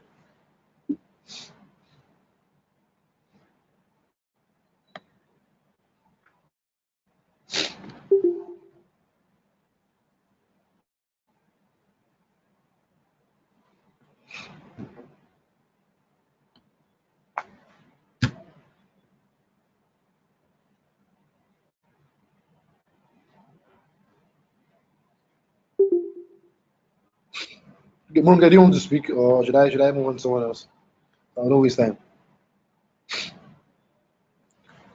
Okay, Moronge, do you want to speak, or should I move on to someone else? Don't waste time.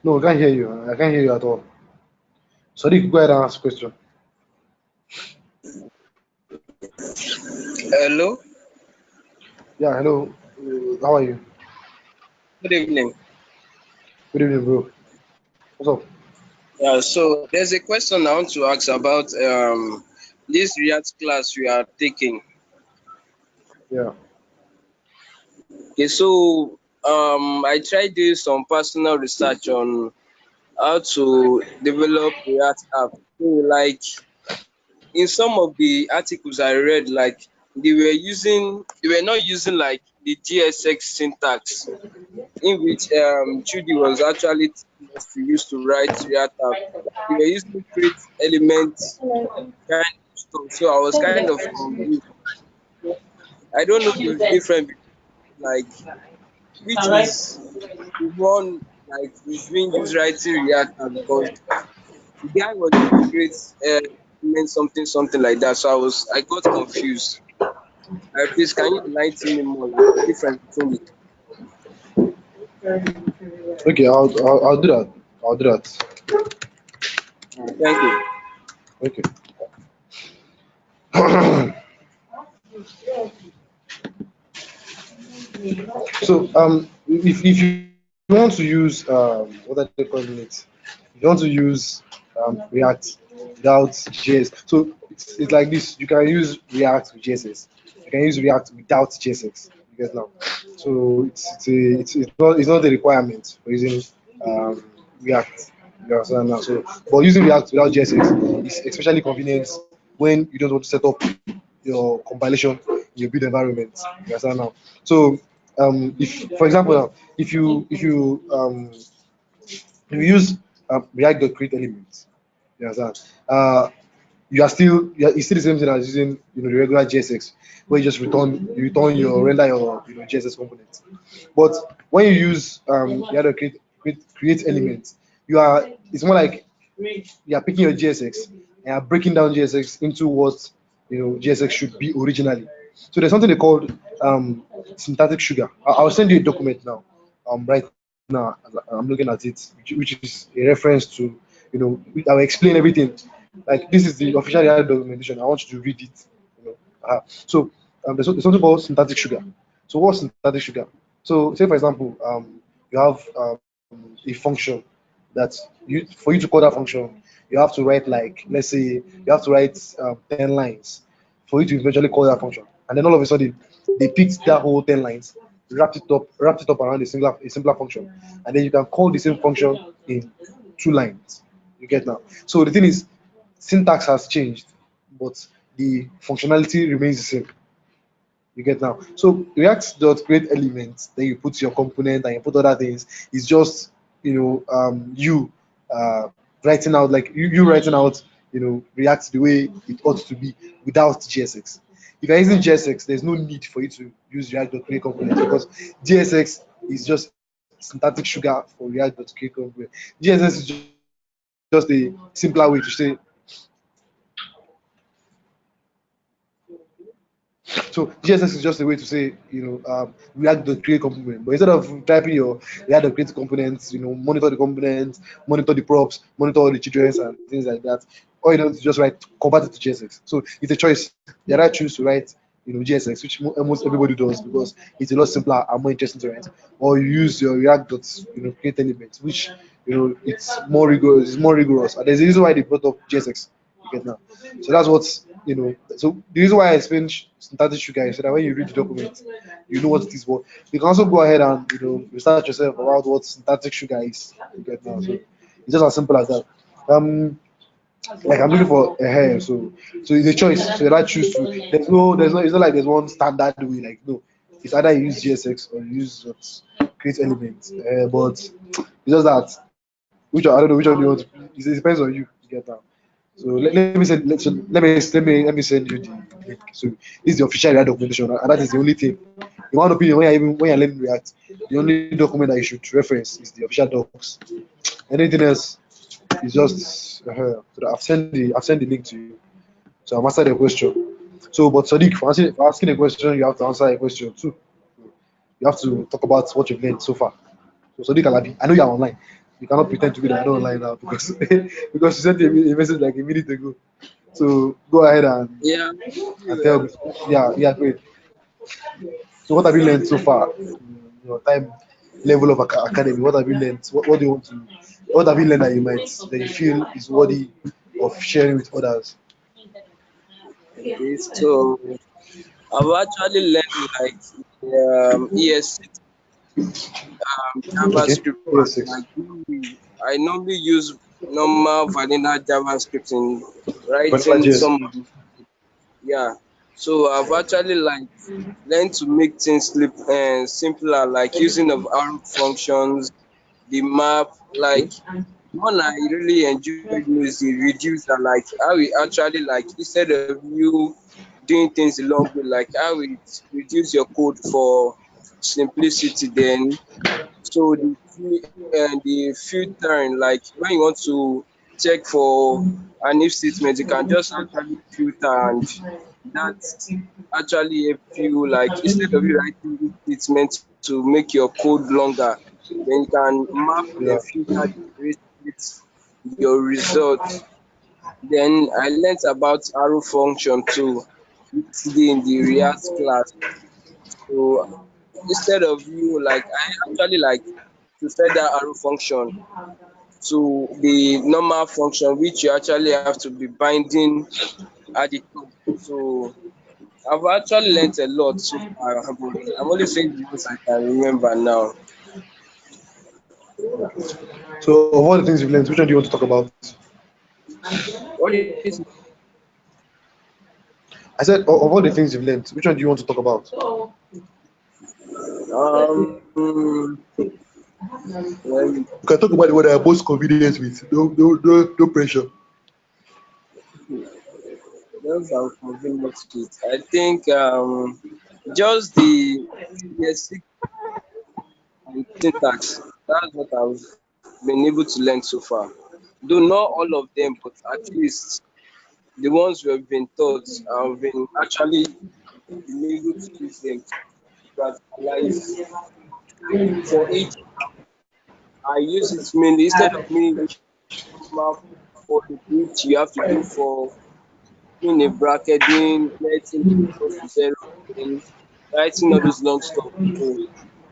No, I can't hear you. I can't hear you at all. Sorry, go ahead and ask a question. Hello, Yeah, hello. How are you? good evening. Good evening, bro. What's up? So there's a question I want to ask about this React class we are taking. Yeah. Okay, so I tried doing some personal research on how to develop React app. So like in some of the articles I read, like they were not using like the GSX syntax in which Judy was actually teaching us to use to write React app. They were using create elements kind of stuff. So I was kind of confused. I don't know the difference between like which is the one like is being used writing React app because the guy was using create element something something like that. So I got confused. Please can you enlighten me more like the difference between the Okay, I'll do that. I'll do that. two? Thank you. Okay. So if you want to use what are they calling it? If you want to use React without JS, so it's like this. You can use React with JSX. You can use React without JSX. You get now. So it's not a requirement for using um, React. You understand now? So, but using React without JSX is especially convenient when you don't want to set up your compilation in your build environment. You understand now? So, if for example now, if you use React.create elements, you understand? It's still the same thing as using the regular JSX, where you return your render your JSX component. But when you use create elements, it's more like you are picking your GSX and are breaking down GSX into what GSX should be originally. So there's something they called syntactic sugar. I'll send you a document now. Right now I'm looking at it, which is a reference to I'll explain everything. Like this is the official AI documentation. I want you to read it. So there's something called syntactic sugar. So what's syntactic sugar? So, say for example, you have a function that for you to call that function, you have to write like, let's say, you have to write 10 lines for you to eventually call that function, and then all of a sudden they picked that whole 10 lines, wrapped it up around a simpler function, and then you can call the same function in 2 lines. You get now? So the thing is, syntax has changed, but the functionality remains the same. You get now? So React dot create elements, then you put your component and you put other things. It's just you uh, writing out, like you writing out React the way it ought to be without GSX. If you're using GSX, there's no need for you to use React dot create components, because GSX is just syntactic sugar for React dot create component. GSX is just a simpler way to say, so GSX is just a way to say, React the create component. But instead of typing your React the create components, monitor the components, monitor the props, monitor all the children and things like that, all you know is just write convert it to GSX. So it's a choice. You either choose to write, GSX, which almost everybody does because it's a lot simpler and more interesting to write, or you use your React dot create elements, which it's more rigorous. It's more rigorous, and there's a reason why they brought up GSX. You get now. So that's what's So the reason why I explain syntactic sugar is so that when you read the document, you know what it is. But you can also go ahead and research yourself about what syntactic sugar is. You get now. So it's just as simple as that. Like I'm looking for a hair, so it's a choice. So you choose to. There's no. It's not like there's one standard way. Like no, it's either you use GSX or you use create elements. But it's just that which I don't know which one you want. It depends on you. You get that. So let me send let me send you the link. So this is the official React documentation, and that is the only thing. In my opinion, when you're learning React, the only document that you should reference is the official docs. Anything else is just so I've sent the link to you. So I've answered the question. So, but Sadiq, for asking a question, you have to answer a question too. You have to talk about what you've learned so far. So Sadiq Alabi, I know you're online. You cannot pretend to be that you're not online now because because you sent a message like a minute ago. So go ahead Yeah, and tell me. Yeah, yeah, great. So what have you learned so far in your time level of academy? What have you learned? What do you want to? What have you learned that you feel is worthy of sharing with others? okay. So I've actually learned like ES6 Okay. JavaScript part. Yes, six. Like I normally use normal vanilla JavaScript in Vanilla writing JS. some of the, yeah. So I've actually like learned to make things simpler, like using of arrow functions, the map, like one I really enjoyed was the reducer, like how it actually like instead of you doing things the long way, like how it reduce your code for simplicity. Then so the filtering, like when you want to check for an if statement, you can just actually filter, and that actually help you, like instead of you writing if statement to make your code longer, then you can map then Yeah. filter it your results. Then I learnt about arrow function too yesterday in the React class. So instead of you like I actually like prefer that arrow function to the normal function which you actually have to be binding at the top. So I've actually learnt a lot so far, but I'm only saying the ones I can remember now. So of all the things you've learned, which one do you want to talk about? What is it? I said of all the things you've learned, which one do you want to talk about? Um, let me You can talk about the one that you're most convenient with. No pressure. just I'm convenient with. I think just the basic syntax. That's what I've been able to learn so far. Though not all of them, but at least the ones we have been taught, I've been actually been able to use them to practicalize. Like for each, I use it mainly instead of me normal for the which you have to do for doing a bracket, doing letting equals to zero, then writing all those long stuff. So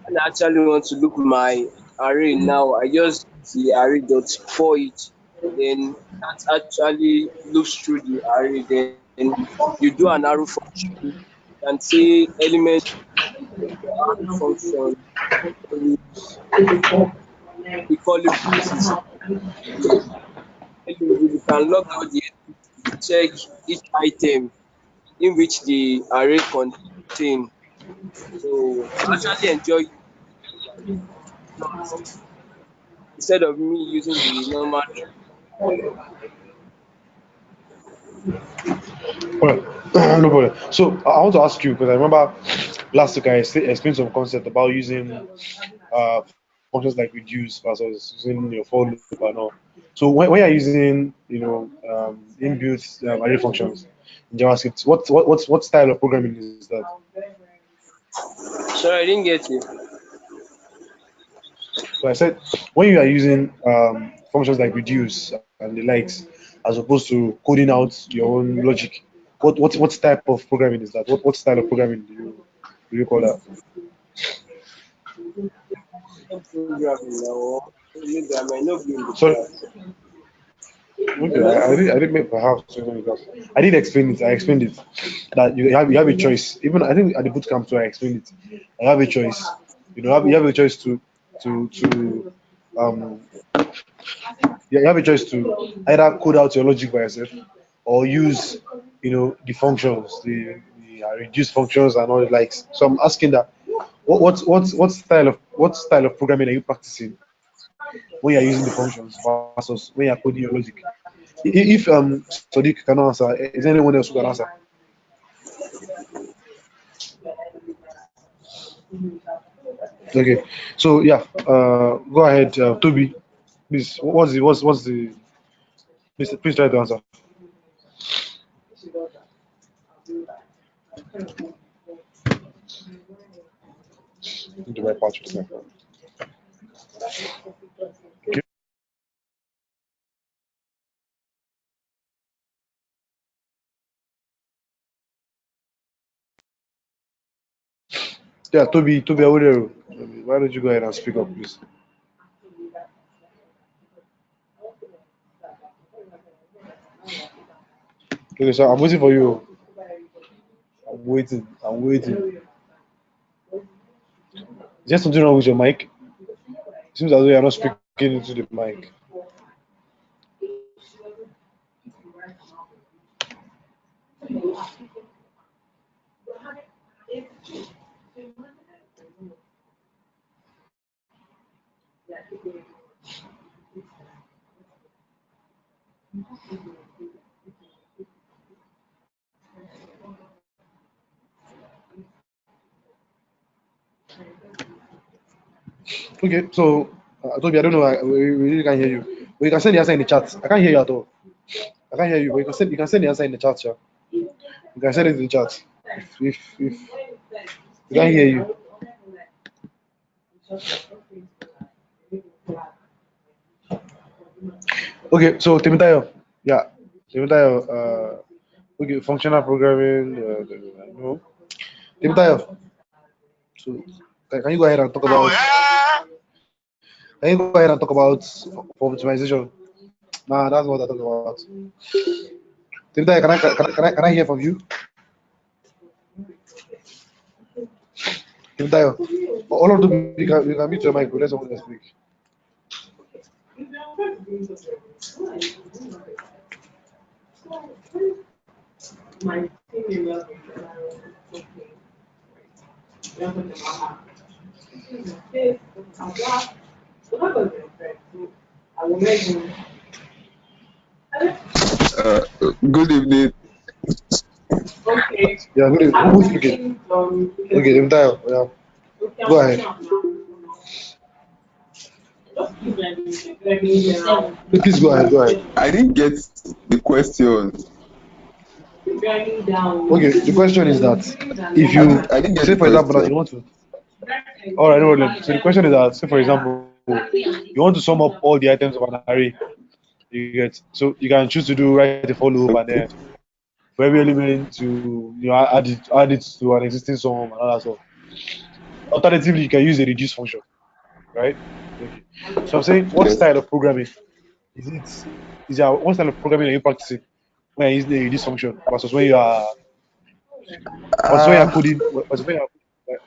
when I actually want to look my array now, I just use the array dot for each. Then that actually looks through the array. Then you do an arrow function. You can say element of your arrow function is equalable. You can log out the entity to check each item in which the array contain. So I actually enjoy like not instead of me using the normal All right. No problem. So I want to ask you because I remember last week I explained some concept about using functions like reduce versus using your for loop and all. So when you're using inbuilt array functions in JavaScript, what style of programming is that? sorry, I didn't get you. So I said when you are using functions like reduce and the likes, as opposed to coding out your own logic, what type of programming is that? What style of programming do you call that? Programming now, maybe I might not be in the Sorry. class. Okay, Hello? I didn't make perhaps because I did explain it. I explained it that you have a choice. Even I think at the bootcamp too, I explained it. You have a choice. You have a choice to um you have a choice to either code out your logic by yourself or use the functions, the reduced functions and all the likes. So I'm asking that what style of programming are you practicing when you're using the functions versus when you're coding your logic? If Sadiq cannot answer, is there anyone else who can answer? Okay, so yeah, go ahead, Toby. Please, what's the please try to answer. The right part, sir. Okay. Yeah, Toby, how are you? Why don't you go ahead and speak up, please? Okay, so I'm waiting for you. I'm waiting. I'm waiting. Is there something wrong with your mic? It seems as though you're not speaking into the mic. Okay, so Toby, I don't know. We really can't hear you. But you can send the answer in the chat. I can't hear you at all. I can't hear you, but you can send the answer in the chat, yeah. You can send it in the chat. If we can't hear you. Okay, so Temitayo, yeah, Temitayo, okay, functional programming, no. Temitayo, so can you go ahead and talk about? Can you go ahead and talk about for optimization? Nah, that's what I talk about. Temitayo, can I hear from you? Temitayo, all of them, you can mute your mic. But let someone else speak. Good evening. Yeah, good. Who's speaking? Okay, Temitayo, yeah, go ahead. Please go ahead. Go ahead. I didn't get the question. Okay, the question is that if you I didn't get say, the for example, that question. you want to, all right, no problem. So the question is that, say, for example, you want to sum up all the items of an array, you get, so you can choose to do write a for loop and then for every element to add it to an existing sum and all that stuff. Alternatively, you can use a reduce function, right? Okay. So I'm saying, what Yes. style of programming what style of programming are you practicing when you're using a reduce function versus when you're Uh, coding versus when you're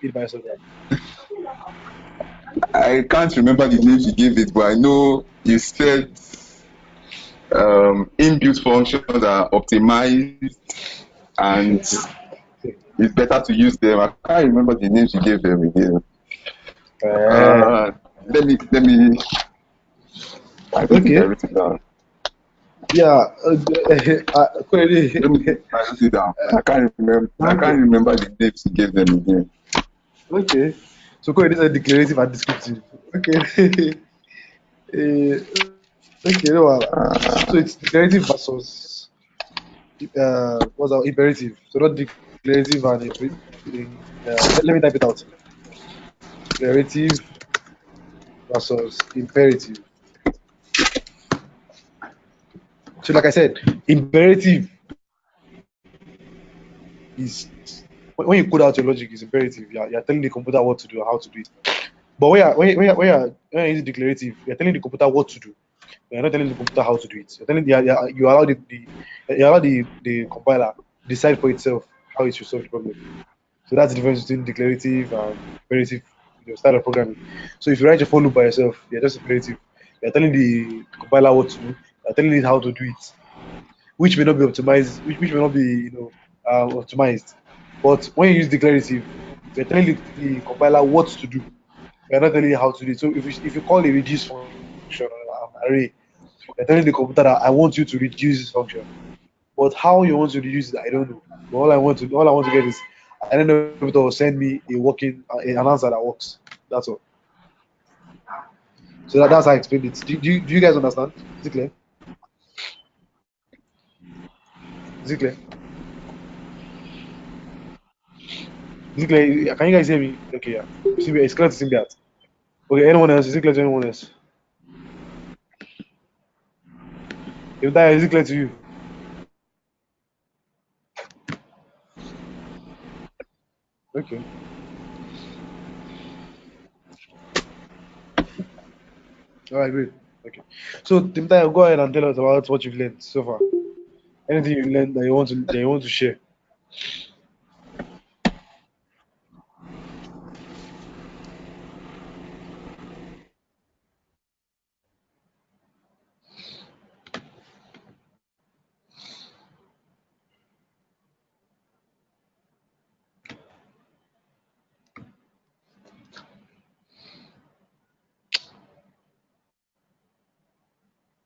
it by yourself? I can't remember the names you gave it, but I know you said inbuilt functions are optimized and it's better to use them. I can't remember the names you gave them again. Uh, Let me. I don't think I okay. wrote it down. Yeah. Let me see if I wrote it down. I can't remember. I Okay. can't remember the names you gave them again. Okay. So this is declarative and descriptive. Okay. Okay. No, so it's declarative versus what's that, imperative. So not declarative and let me type it out. Declarative versus imperative. So like I said, imperative is when you code out your logic is imperative. You're telling the computer what to do and how to do it. But when you're using declarative, you're telling the computer what to do. You're not telling the computer how to do it. You're telling you allow you allow the compiler decide for itself how it should solve the problem. So that's the difference between declarative and imperative, style of programming. So if you write your for loop by yourself, you're just imperative. You're telling the compiler what to do. You're telling it how to do it, which may not be optimized, which may not be optimized. But when you use declarative, you're telling the compiler what to do. You're not telling it how to do it. So if you call a reduce function an array, you're telling the computer that I want you to reduce this function. But how you want to reduce it, I don't know. But all I want to get is I don't know if it will send me an answer that works. That's all. So that's how I explained it. Do you guys understand? Is it clear? Is it clear? Is it clear? Can you guys hear me? Okay, yeah. It's clear to Symbiat. Okay, anyone else? Is it clear to anyone else? If that is it clear to you? Okay. All right, great. Okay. So Timothy, go ahead and tell us about what you've learned so far. Anything you learned that you want to share.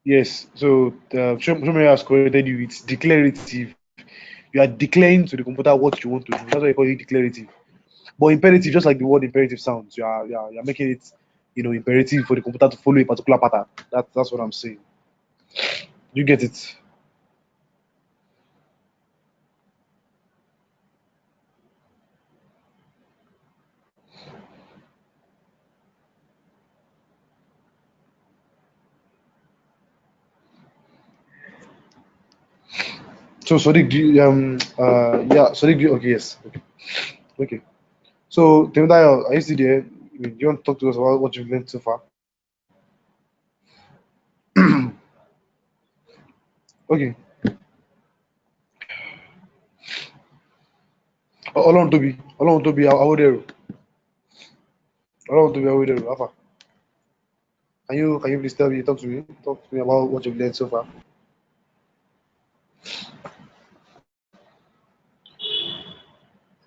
Yes. So Shomi has corrected you. It's declarative. You are declaring to the computer what you want to do. That's why you call it declarative. But imperative, just like the word imperative sounds, you're making it, imperative for the computer to follow a particular pattern. That's what I'm saying. You get it? So Sadiq, Sadiq, okay, yes, okay. So Temidayo, are you still there? Do you want to talk to us about what you've learned so far? Okay. Ọlọ́run tóbi, Awódèrò, Ọlọ́run tóbi, Awódèrò, Alpha. Can you please talk to me about what you've learned so far?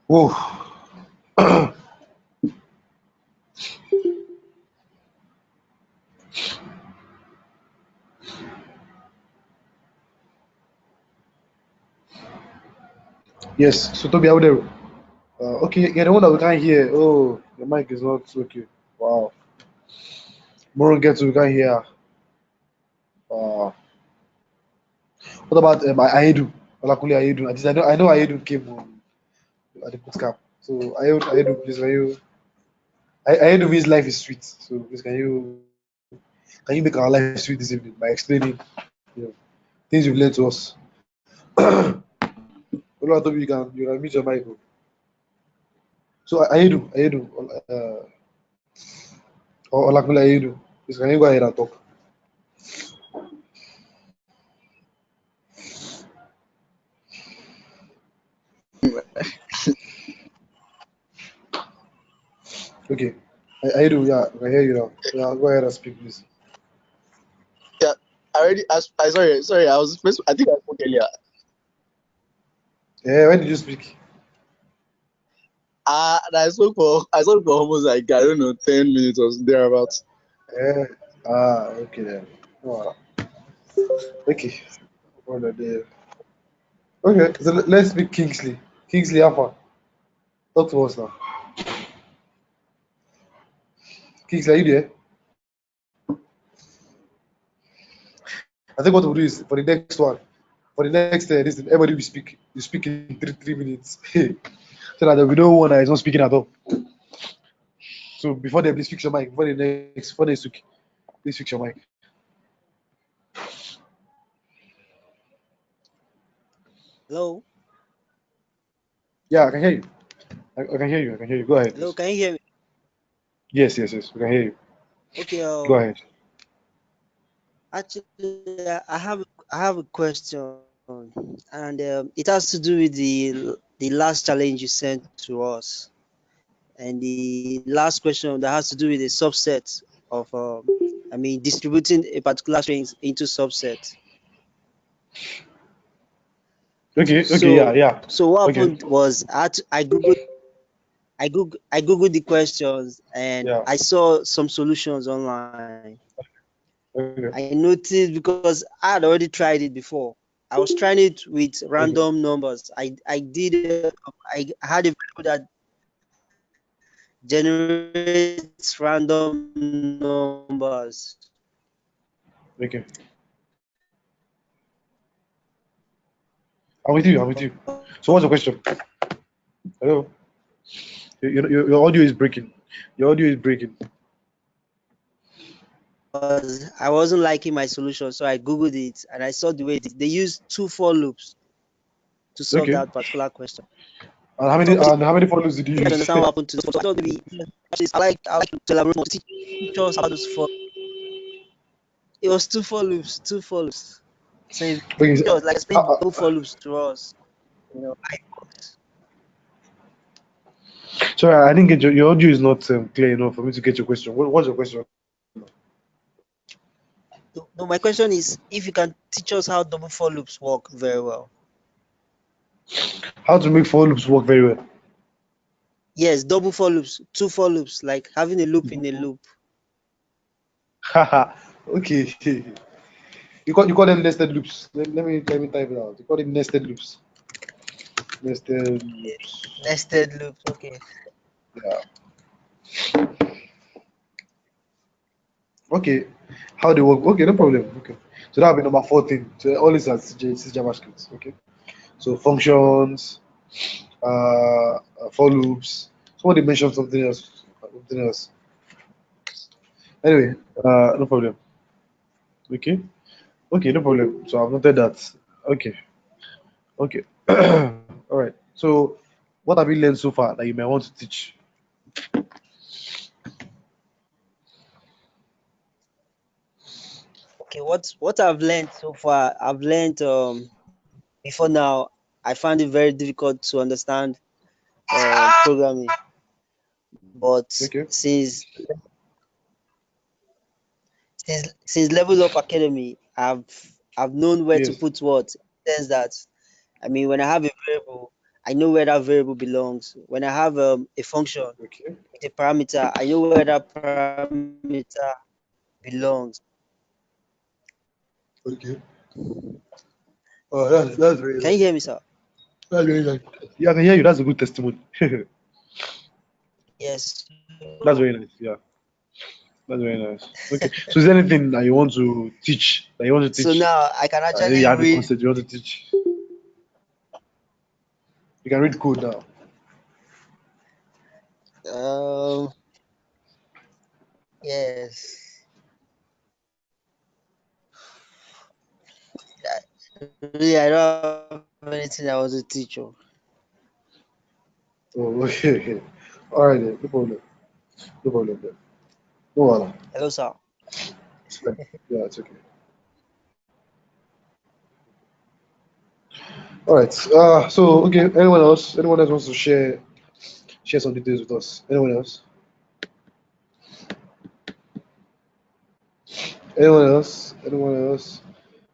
Whoa. Yes. So Toby Awódèrò. Okay, yeah, the one that we can't hear. Oh, the mic is not okay. Wow. Moron gets we can't hear. What about Ayedu? Olakule Ayedu. At least I know Ayedu came at the boot camp. So Ayedu, please Ayedu means life is sweet. So please can you make our life sweet this evening by explaining you know, things you've learned to us? Olatobi, you can mute your mic. So Ayedu, or Olakmila Ayedu, please can you go ahead and talk? Okay. Ayedu, yeah, I can hear you now. Yeah, go ahead and speak, please. Yeah, sorry. I was supposed. I think I spoke earlier. Yeah, when did you speak? And I spoke for almost like I don't know 10 minutes or thereabouts. Yeah. Okay then. Oh, okay. Well, okay, so let's speak Kingsley. Kingsley Alpha. Talk to us now. Kingsley, are you there? I think what we'll do is for the next one, for the next this thing, everybody will speak. You speak in three minutes, so that there will be no one that is not speaking at all. So before then, please fix your mic. Before next week, please fix your mic. Hello, Yeah, I can hear you. I can hear you. I can hear you. Go ahead, hello. please. Can you hear me? Yes. We can hear you. Okay. Go ahead. Actually, I have a question, and it has to do with the last challenge you sent to us, and the last question that has to do with a subset of, distributing a particular string into subset. Okay. So, Yeah. so what Okay. happened was I googled the questions and Yeah. I saw some solutions online. Okay. I noticed because I had already tried it before. I was trying it with Okay. random numbers. I had a variable that generates random numbers. Okay. I'm with you. I'm with you. So what's the question? Hello. Your audio is breaking. Your audio is breaking. Was I wasn't liking my solution, so I googled it and I saw the way they use two for loops to solve Okay. that particular question. And how many follows did you I don't use? understand what happened to this. So I thought maybe I like to elaborate more, teach us how those for. It was two for loops, two for loops. So it Okay. was like Uh, explain uh, double for loops to us. You know, sorry, I didn't get your audio is not clear enough for me to get your question. What's your question? no, my question is if you can teach us how double for loops work very well. How to make for loops work very well? Yes, double for loops, two for loops, like having a loop in a loop. Haha. Okay. You call them nested loops. Let me type it out. You call them nested loops. Nested loops. Nested loops. Okay. Yeah. Okay. How they work? Okay, no problem. Okay. So that'll be number 14. So all this as JavaScript. Okay. So functions, for loops. Somebody mentioned something else. Something else. Anyway, no problem. Okay. Okay, no problem. So I've noted that. Okay. Okay. All right. So what have you learned so far that you may want to teach? Okay, what I've learned so far, I've learned before now I found it very difficult to understand programming. But Okay. since Level Up Academy, I've known where to Yes. put what. In the sense that when I have a variable, I know where that variable belongs. When I have a function Okay. with a parameter, I know where that parameter belongs. Okay. Oh, that's very Can you nice. hear me, sir? That's very nice. Yeah, I can hear you. That's a good testimony. Yes. That's very nice. Yeah, that's very nice. Okay. So is there anything that you want to teach? That you want to So teach? now I can Maybe actually you have a read. concept you want to teach. You can read code now. Um, yes. Really, I don't have anything I want to teach you. Oh, okay. All right, then. No problem. No problem. Then. No, problem. Hello, sir. It's fine. Yeah, it's okay. All right. So okay. Anyone else? Anyone else wants to share some details with us? Anyone else? Anyone else? Anyone else?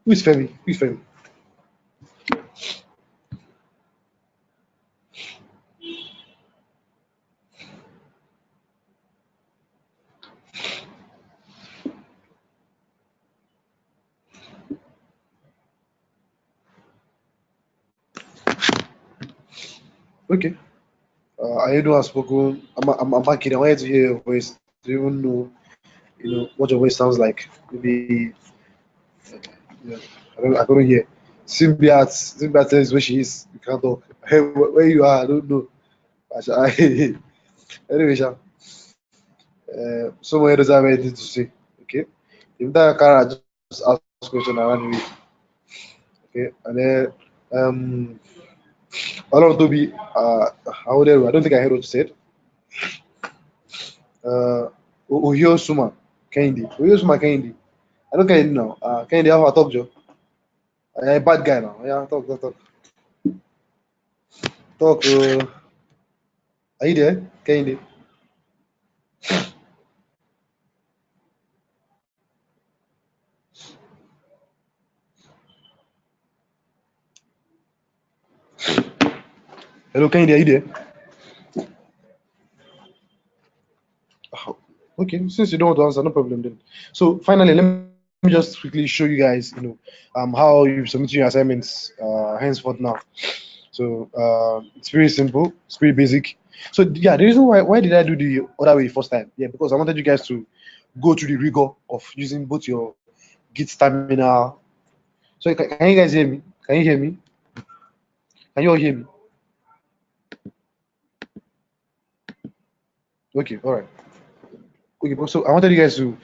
Who is Femi? Who is Femi? Okay. I know I've spoken. I'm back kidding. I wanted to hear your voice. Do you even know, what your voice sounds like? Maybe, yeah, I couldn't hear. Simbiat says where she is. You can't talk. Hey, where you are, I don't know. Anyway, Sha, someone doesn't have anything to say. Okay. If that car just ask question and run away. Okay. And then, um, a lot of Toby, how old are you? I don't think I heard what you said. Uh, Ohio Suma, Kendi. Ohio Suma, Kendi. I don't Kendi now. Kendi, have a talk, Joe. A bad guy now. Yeah, talk. Talk. Are you there? Kendi. Hello, Kendi, are you there? Oh, okay, since you don't want to answer, no problem then. So finally, let me just quickly show you guys, how you submit your assignments henceforth now. So it's very simple, it's very basic. So yeah, the reason why did I do the other way first time? Yeah, because I wanted you guys to go through the rigor of using both your Git stamina. So can you guys hear me? Can you hear me? Can you all hear me? Okay, all right. Okay, so I wanted you guys to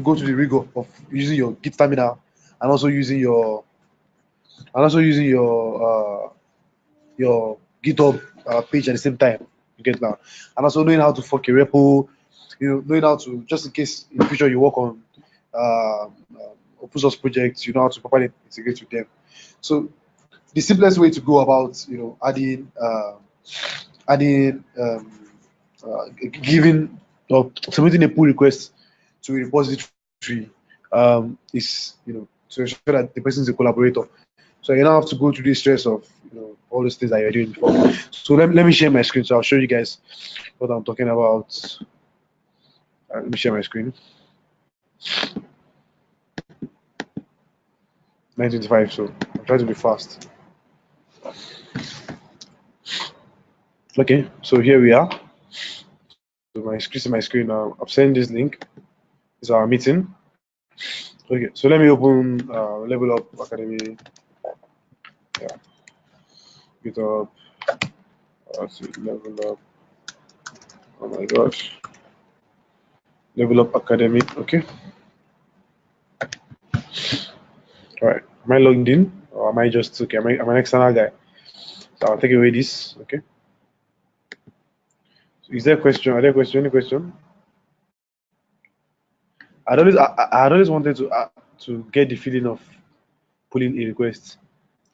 go through the rigor of using your Git stamina and also using your GitHub page at the same time. You get now, and also knowing how to fork a repo. Knowing how to, just in case in the future you work on open source projects, you know how to properly integrate with them. So the simplest way to go about adding giving or submitting a pull request to a repository is to ensure that the person is a collaborator. So you don't have to go through the stress of all those things that you're doing before. So let me share my screen. So I'll show you guys what I'm talking about. Let me share my screen. 9:25. So I'm trying to be fast. Okay. So here we are. So my screen now. I'm sending this link. This is our meeting. Okay. So let me open Level Up Academy. Yeah. GitHub. Let's see. Level Up. Oh my gosh. Level Up Academy. Okay. All right. Am I logged in or am I just okay? I'm an external guy. So I'll take away this. Okay. So is there a question? Are there question? Any question? I always wanted to get the feeling of pulling a request.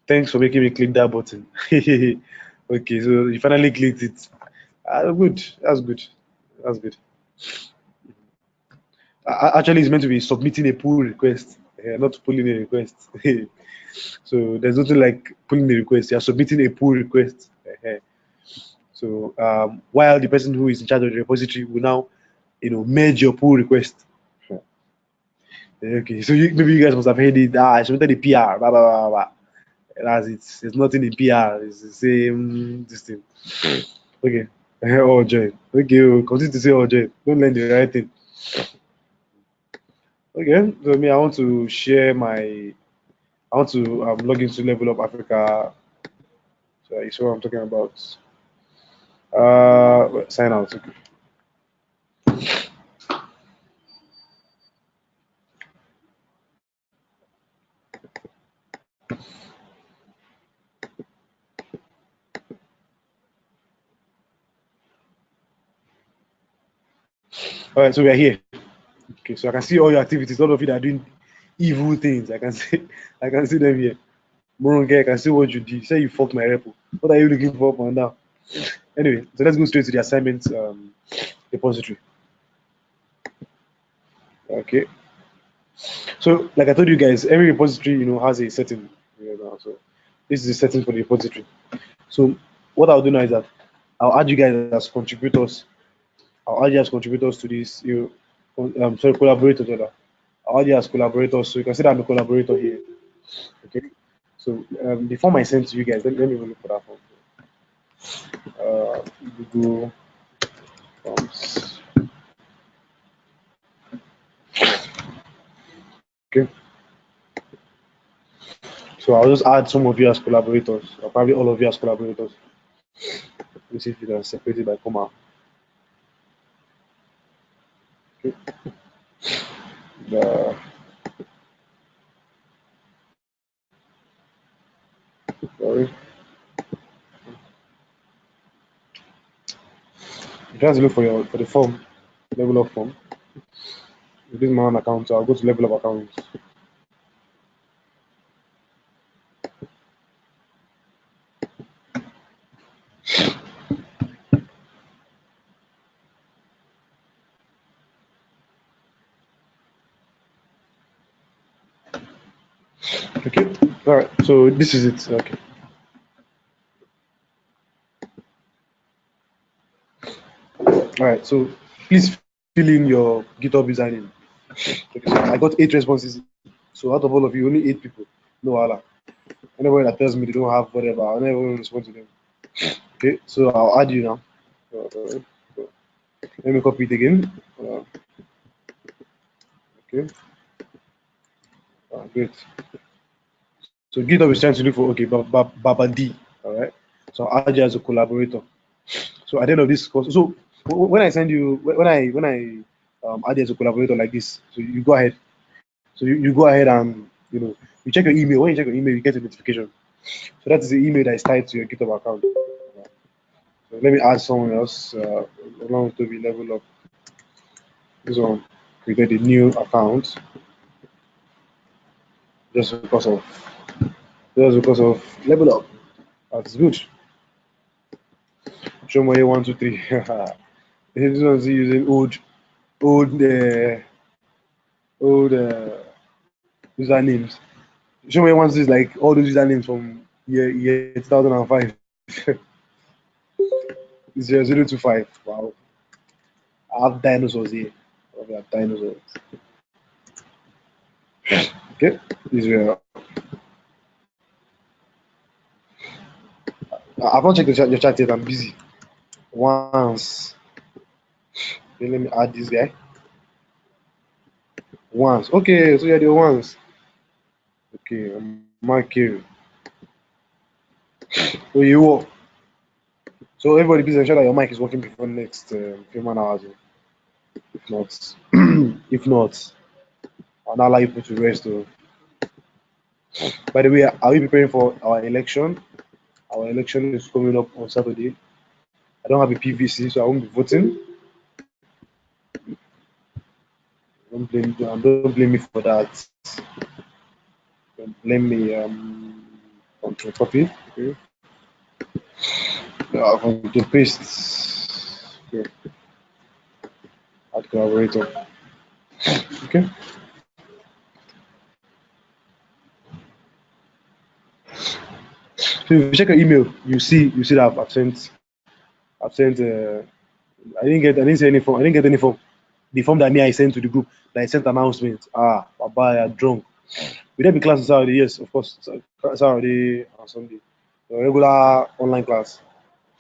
Thanks for making me click that button. Okay, so you finally clicked it. Good. That's good. That's good. Actually, it's meant to be submitting a pull request, not pulling a request. So there's nothing like pulling a request. You're submitting a pull request. So while the person who is in charge of the repository will now, merge your pull request. Okay, so maybe you guys must have heard it. I submitted the PR. Blah blah blah blah. That's it. There's nothing in PR. It's the same this thing. Okay. All join. Okay, continue to say all join. Don't learn the right thing. Okay. So me, I want to share my. I want to log into Level Up Africa. So you saw what I'm talking about. Sign out. Okay. All right, so we are here. Okay, so I can see all your activities. All of you that are doing evil things. I can see, I can see them here. Moronge, I can see what you did. You say you fucked my repo. What are you looking for now? Anyway, so let's go straight to the assignment repository. Okay. So, like I told you guys, every repository, has a setting. So this is the setting for the repository. So what I'll do now is that I'll add you guys as contributors. I'll add you as contributors to this. Sorry, collaborators. Rather. I'll add you as collaborators, so you can see that I'm a collaborator here. Okay. So the form I sent to you guys, let me look for that form. Google Forms. Okay. So I'll just add some of you as collaborators, or probably all of you as collaborators. Let me see if you can separate it by comma. Okay. Uh, sorry. I'm trying to look for the form, level of form. This is my own account, so I'll go to level of accounts. Okay. All right. So this is it. Okay. All right. So please fill in your GitHub username. Okay. So I got 8 responses. So out of all of you, only 8 people. No Allah. Anybody that tells me they don't have whatever, I'll never respond to them. Okay. So I'll add you now. Let me copy it again. Okay. Great. So GitHub is trying to look for Baba D. All right. So I'll add you as a collaborator. So at the end of this course, so when I send you, when I add you as a collaborator like this, so you go ahead. So you go ahead and you check your email. When you check your email, you get a notification. So that is the email that is tied to your GitHub account. So let me add someone else along to be level up. This one created a new account just because of level up. That's good. Show me 1, 2, 3. This one's using old old usernames. Show me ones is like all those usernames from year 2005. 0025. Wow. I have dinosaurs here. I have dinosaurs. Okay. Israel. I've not checked your chat yet. I'm busy. Once. Okay, let me add this guy. Once. Okay, so you're the ones. Okay, Mark here. So you walk. So everybody please ensure that your mic is working before next few hours. If not, if not, I'll not allow you to rest. By the way, are we preparing for our election? Our election is coming up on Saturday. I don't have a PVC, so I won't be voting. Don't blame me for that. Don't blame me. Control copy. Okay. Control paste. Okay. Add collaborator. Okay. So if you check your email, you see that I've sent I didn't see any form. I didn't get any form. The form that I sent to the group that I sent announcement. Baba, you're drunk. Will there be class on Saturday? Yes, of course. Saturday and Sunday. The regular online class.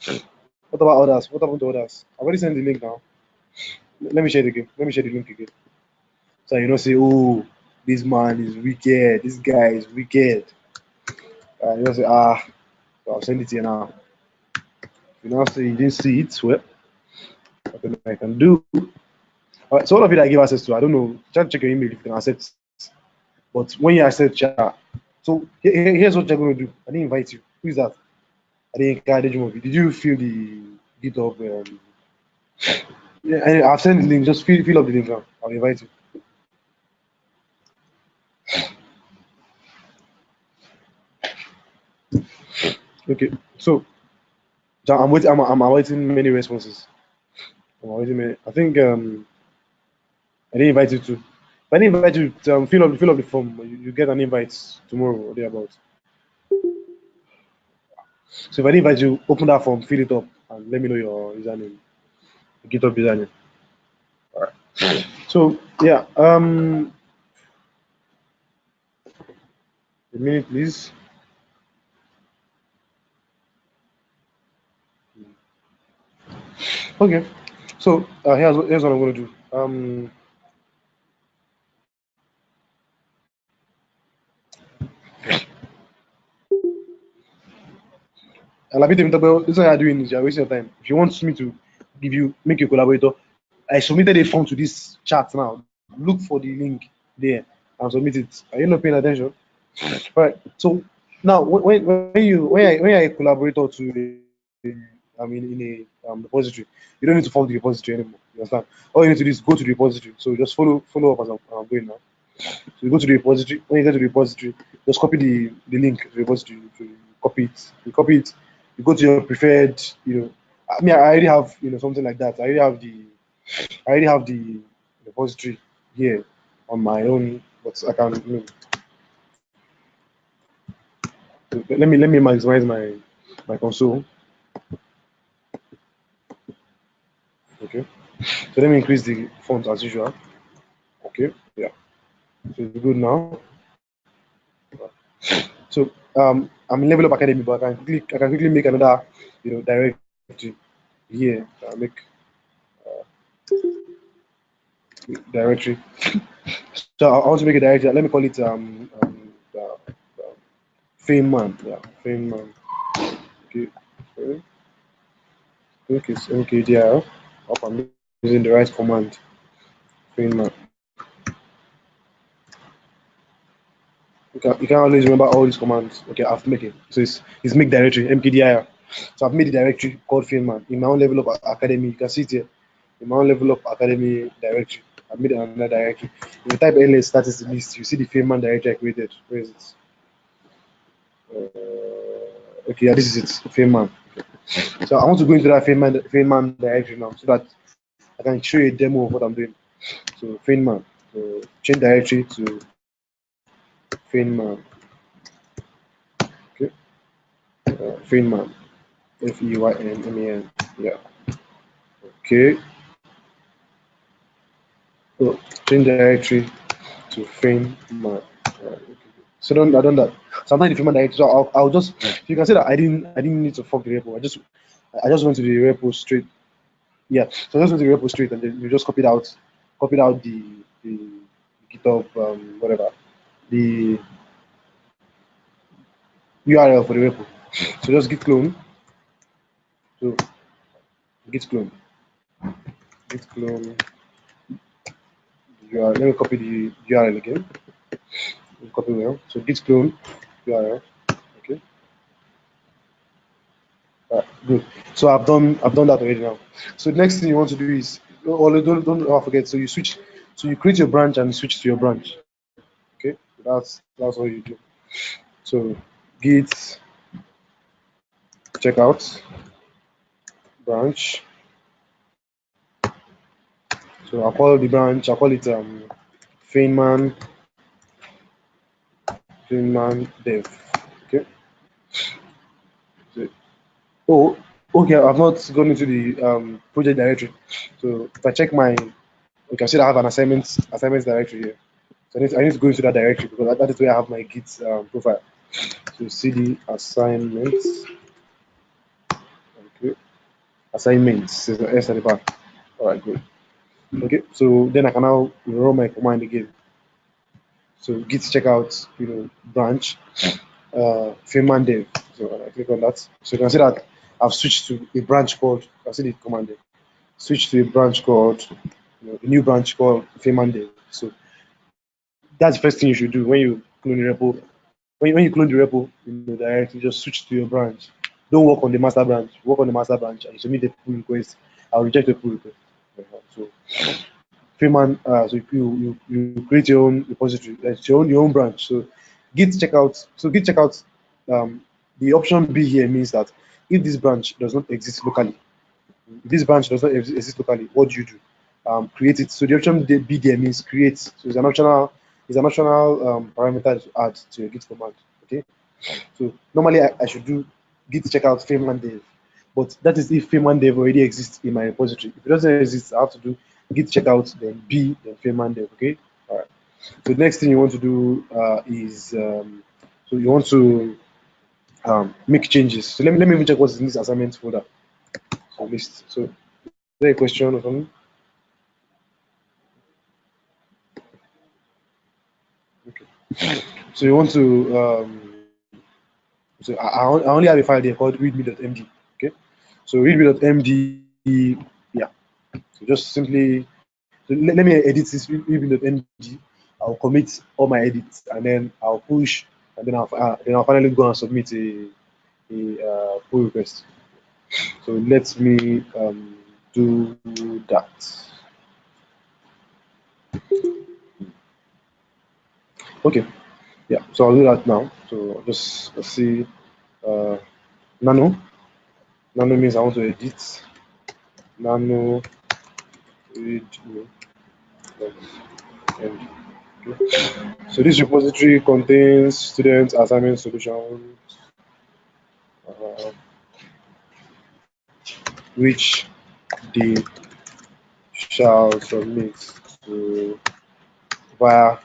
What about others? What happened to others? I've already sent the link now. Let me share it again. Let me share the link again. So say, oh, this man is wicked. This guy is wicked. Say, so I'll send it to you now. If you now say you didn't see it, well, nothing I can do. All right, so all of you that I give access to, I don't know, try to check your email if you can accept. But when you accept chat, so here's what you're going to do. I didn't invite you. Who is that? I didn't encourage you. Did you fill the GitHub Yeah, and I've sent the link. Just fill up the link now. I'll invite you. Okay. So I'm waiting. I'm awaiting many responses. I'm awaiting many. I think I didn't invite you to. If I didn't invite you to fill up the form. You get an invite tomorrow or thereabout. So if I didn't invite you, open that form, fill it up, and let me know your username. GitHub username. All right. So yeah. A minute, please. Okay. So here's what I'm gonna do. Alabite Mintabo, this is what you're doing is you're wasting your time. If you want me to make you a collaborator, I submitted a form to this chat now. Look for the link there and submit it. Are you not paying attention? Right. So now, when you're a collaborator to, in a repository, you don't need to follow the repository anymore. You understand? All you need to do is go to the repository. So just follow up as I'm going now. So you go to the repository. When you get to the repository, just copy the link to the repository. You copy it. You copy it. You go to your preferred. I mean, I already have something like that. I already have the repository here on my own, but I can. Let me maximize my console. Okay. So let me increase the font as usual. Okay. Yeah. So it's good now. So I'm in Level Up Academy, but I can quickly make another directory here. Make directory. So I want to make a directory. Let me call it Feynman. Yeah, Feynman. Okay. Okay. So okay. Yeah. Hope I'm using the right command. Feynman. You can always remember all these commands. Okay, I've made it. So it's make directory mkdir. So I've made a directory called Feynman in my own Level Up Academy. You can see it here in my own Level Up Academy directory. I've made another directory. If you type ls, that is the list. You see the Feynman directory I created. Where is it? Okay, yeah, this is it. Feynman. So I want to go into that Feynman directory now, so that I can show you a demo of what I'm doing. So Feynman. So change directory to Feynman. Okay, Feynman. Feynman. Yeah. Okay. So change directory to Feynman. So I done that. So I'm not in the Feynman directory. So I'll just, you can see that I didn't need to fork the repo. I just went to the repo straight. Yeah. So I just went to the repo straight, and then you just copied out the GitHub whatever, the URL for the repo. So just git clone. So git clone. Git clone. URL. Let me copy the URL again. Copy well. So git clone URL. Okay. Good. So I've done that already now. So the next thing you want to do is, don't ever forget. So you switch. So you create your branch and switch to your branch. Okay. That's all you do. So git checkout branch. So I'll call the branch. I'll call it Feynman dev. Okay. So, oh, okay. I've not gone into the project directory. So if I check you can see that I have an assignments directory here. So I need to go into that directory because that is where I have my Git profile. So cd assignments. Okay. Assignments. There's an S at the back. All right, good. Okay. So then I can now run my command again. So git checkout, branch, Feynman dev. So I click on that. So you can see that I've switched to a branch called. You can see the command there. Switch to a branch called, a new branch called Feynman dev. So that's the first thing you should do when you clone the repo. When you clone the repo, directly just switch to your branch. Don't work on the master branch. Work on the master branch and you submit the pull request. I'll reject the pull request. So Feynman, so you create your own repository, that's your own branch. So Git checkout. So Git checkout. Um, the option B here means that if this branch does not exist locally, if this branch does not exist locally, what do you do? Create it. So the option B there means create. So it's an optional parameter to add to your Git command. Okay. So normally I should do Git checkout Feynman dev, but that is if Feynman dev already exists in my repository. If it doesn't exist, I have to do Git checkout then B then Feynman dev. Okay. All right. So the next thing you want to do is so you want to make changes. So let me even check what's in this assignment folder. So list. So is there a question or something? Okay. So you want to so I only have a file there called readme.md. Okay. So readme.md, yeah. So just simply so let me edit this readme.md. I'll commit all my edits and then I'll push and then I'll finally go and submit a pull request. So let me do that. Okay, yeah. So I'll do that now. So just let's see. Uh, nano. Nano means I want to edit. Nano read and okay. So this repository contains student assignment solutions, uh, which they shall submit to via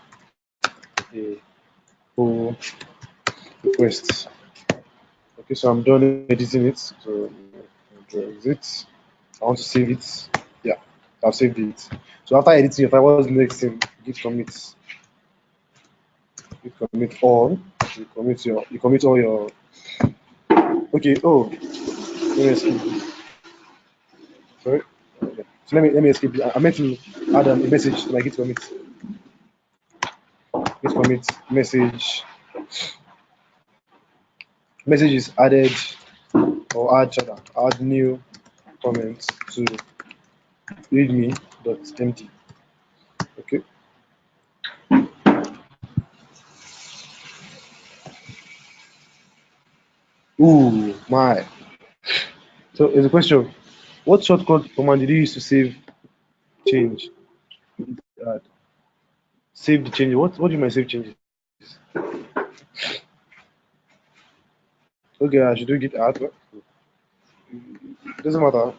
a pull request. Okay, so I'm done editing it. So exit. I want to save it. Yeah, I've saved it. So after editing your file, what's the next thing? Git commit all. You commit all your. Okay. Oh, let me escape. Sorry. Okay. So let me escape. I meant to add a message to my git commit. Git commit message. Message is added or add new comment to readme.md. Okay. Ooh, my. So it's a question. What shortcut command did you use to save change? Uh, save the changes. What do you mean save changes? Okay, I should do git add. It doesn't matter.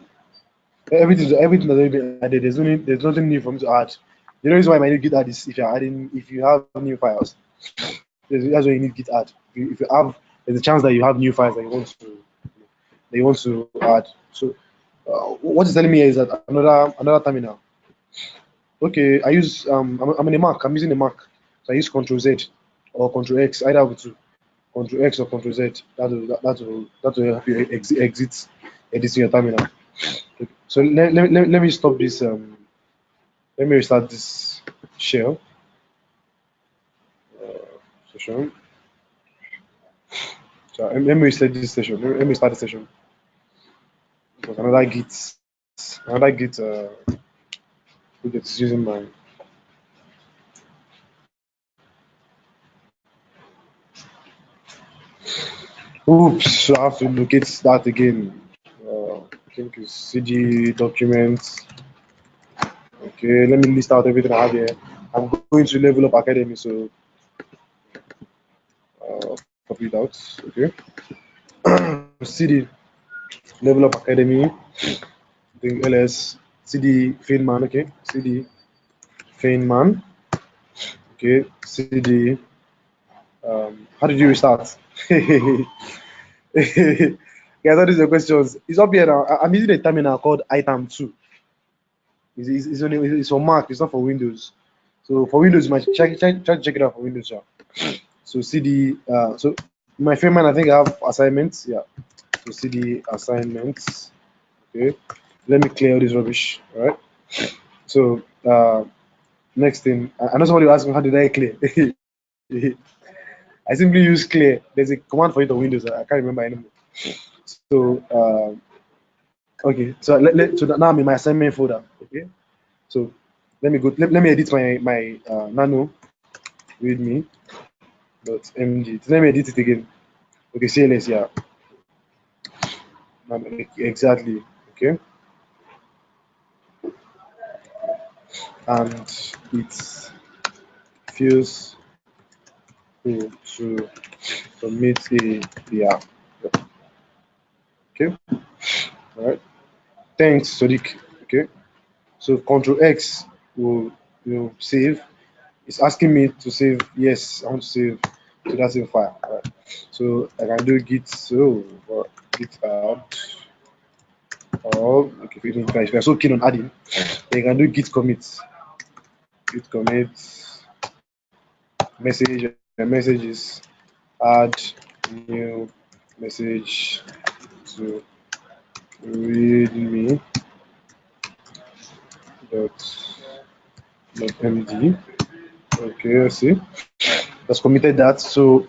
Everything that's already been added. There's nothing new for me to add. The reason why I need git add is if you have new files. That's why you need git add. If you have, there's a chance that you have new files that you want to add. So what it's telling me is that another terminal. Okay, I'm in a Mac. I'm using a Mac. So I use Control Z or Control X, either of the two. Control X or Control Z. That will help you exit editing your terminal. Okay. So let me stop this. Let me restart this shell session. So let me reset this session. Let me start the session because another git project is using my. Oops! So I have to locate that again. I think it's CD documents. Okay, let me list out everything I have here. I'm going to Level Up Academy, so copy it out. Okay, CD Level Up Academy. I think LS CD Feynman. Okay, CD Feynman. Okay, CD. How did you restart? Yeah, I thought these are questions. It's up here now. I'm using a terminal called item 2. It's for Mac, it's not for Windows. So for Windows, you might try to check it out for Windows. Yeah. So CD, so my Feynman, I think I have assignments. Yeah. So CD assignments. Okay. Let me clear all this rubbish. All right. So next thing, I know somebody will ask me how did I clear. I simply use clear. There's a command for it on Windows. I can't remember anymore. So Okay, so so now I'm in my assignment folder. Okay, so let me edit my nano readme dot md. Let me edit it again. Okay, CLS, yeah, exactly. Okay, and it feels cool to submit the app. Okay, all right. Thanks, Sodiq. Okay, so Control X will save. It's asking me to save. Yes, I want to save to that same file. All right. So I can do git or git add or okay, if you're so keen on adding, then you can do git commit messages, add new message to readme dot md. Okay, I see. That's committed that. So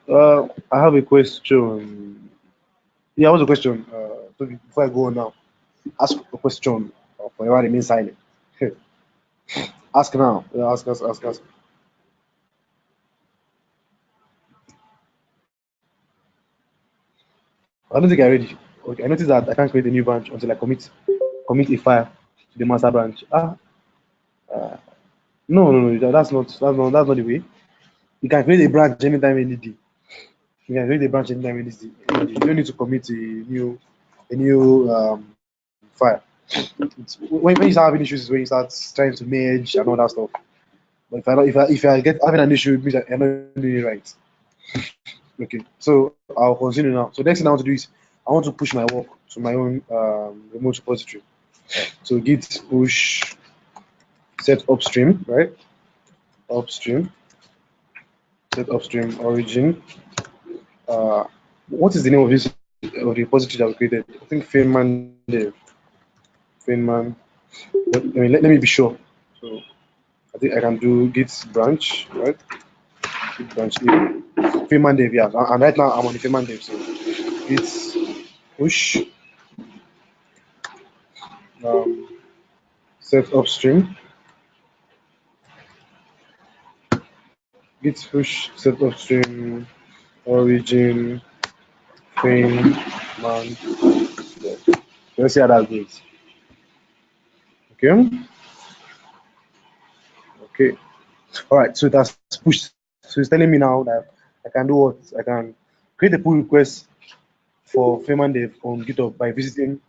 I have a question. Yeah, what's the question? So before I go on now, ask a question for everyone remain silent. Ask now. Yeah, ask. I don't think I ready. Okay, I noticed that I can't create a new branch until I commit a file to the master branch. No. That's not the way. You can create a branch anytime any day. You can create a branch anytime any day. You don't need to commit a new file. When you start having issues is when you start trying to merge and all that stuff. But if I get having an issue, it means that I'm not doing it right. Okay, so I'll continue now. So next thing I want to do is I want to push my work to my own remote repository. So git push set upstream, right? Upstream, set upstream origin. What is the name of this of the repository that we created? I think Feynman dev. Feynman. Let me be sure. So I think I can do git branch, right? Git branch name. Feynman dev, yeah. And right now I'm on the Feynman dev. So git push um, set upstream. Git push set upstream origin Feynman. Let's see how that goes. Okay. Okay. All right. So that's pushed. So it's telling me now that I can do what? I can create a pull request for Feynman Dev on GitHub by visiting,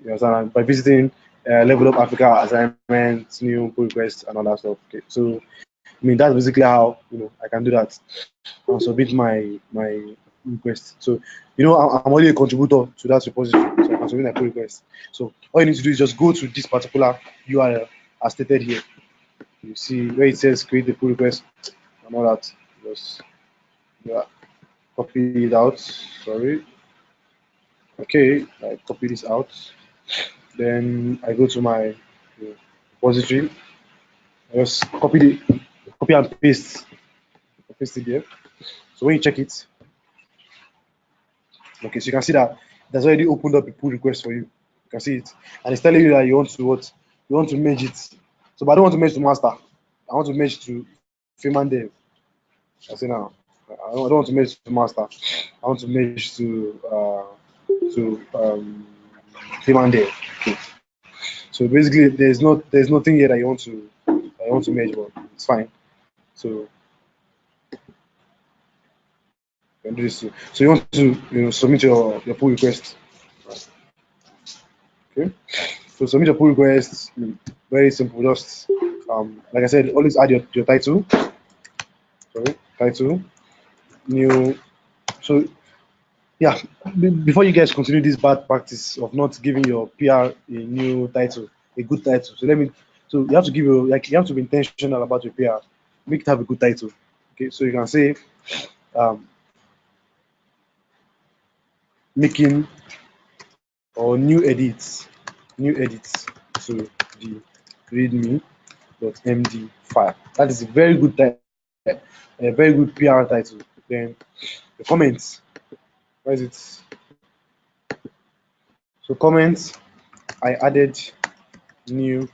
by visiting Level Up Africa assignments, new pull requests, and all that stuff. Okay. So I mean that's basically how I can do that and submit my request. So I'm only a contributor to that repository, so I can submit my pull request. So all you need to do is just go to this particular URL as stated here. You see where it says create the pull request and all that. Just yeah, copy it out. Sorry. Okay, I copy this out. Then I go to my repository. I just copy and paste it there. So when you check it, okay, so you can see that there's already opened up a pull request for you. You can see it, and it's telling you that you want to what? You want to merge it. So, but I don't want to merge to master. I want to merge to Feynman Dev. I say now, I don't want to merge to master. I want to merge to Feynman Dev. Okay. So basically, there's nothing here that you want to merge, but it's fine. So you can do this. So you want to submit your pull request. Okay. So submit your pull request. Very simple. Just like I said, always add your title. Sorry, title. New. So yeah, before you guys continue this bad practice of not giving your PR a new title, a good title. So you have to you have to be intentional about your PR. Make it have a good title. Okay, so you can say um, making or new edits to the readme.md file. That is a very good a very good PR title. Then the comments, where is it? So comments, I added new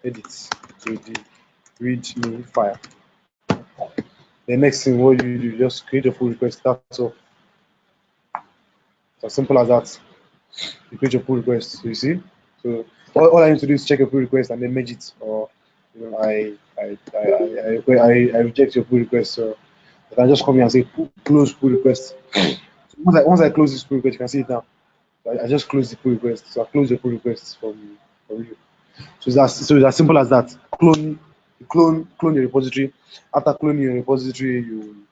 edits to the readme file. The next thing what you do, just create a pull request. That's all. It's as simple as that. You create your pull request. So you see. So all I need to do is check your pull request and then merge it. Or I reject your pull request. So I can just come here and say close pull request. So once I close this pull request, you can see it now. I just close the pull request. So I close the pull request from you. So it's as simple as that. Clone your repository. After cloning your repository, you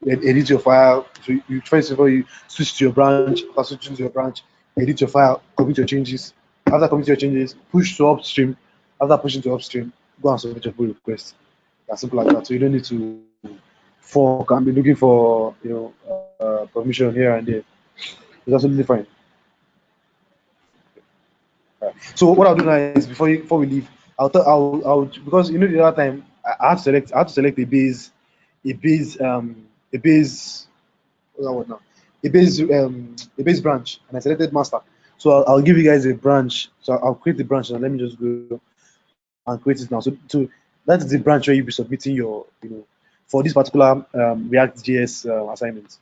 edit your file. So you first of all you switch to your branch. After switching to your branch, edit your file, commit your changes. After commit your changes, push to upstream. After pushing to upstream, go and submit your pull request. As simple as that. So you don't need to fork and be looking for permission here and there. It's absolutely fine. Right. So what I'll do now is before we leave, I'll because the other time I had to select a base a base what's that word now? A base branch, and I selected master. So I'll give you guys a branch. So I'll create the branch now. Let me just go and create it now. So that is the branch where you'll be submitting your for this particular React JS assignment.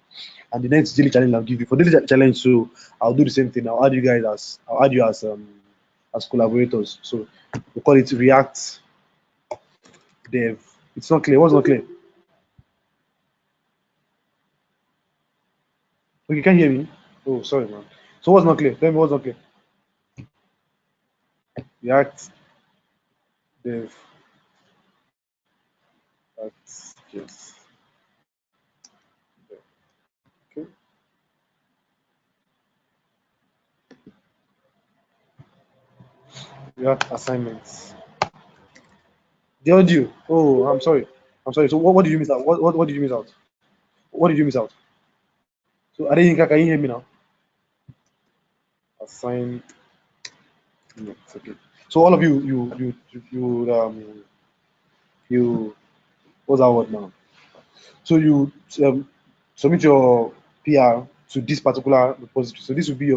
And the next daily challenge I'll give you for daily challenge. So I'll do the same thing. I'll add you as collaborators. So we call it React Dev. It's not clear. What's not clear? Okay, you can't hear me. Oh, sorry, man. So what's not clear? Tell me what's not clear. React Dev. That's just okay. React assignments. The audio. Oh, I'm sorry. I'm sorry. So what did you miss out? What did you miss out? What did you miss out? So Adeyinka, can you hear me now? Assign. No, it's okay. So all of you what's that word now? So you submit your PR to this particular repository. So this will be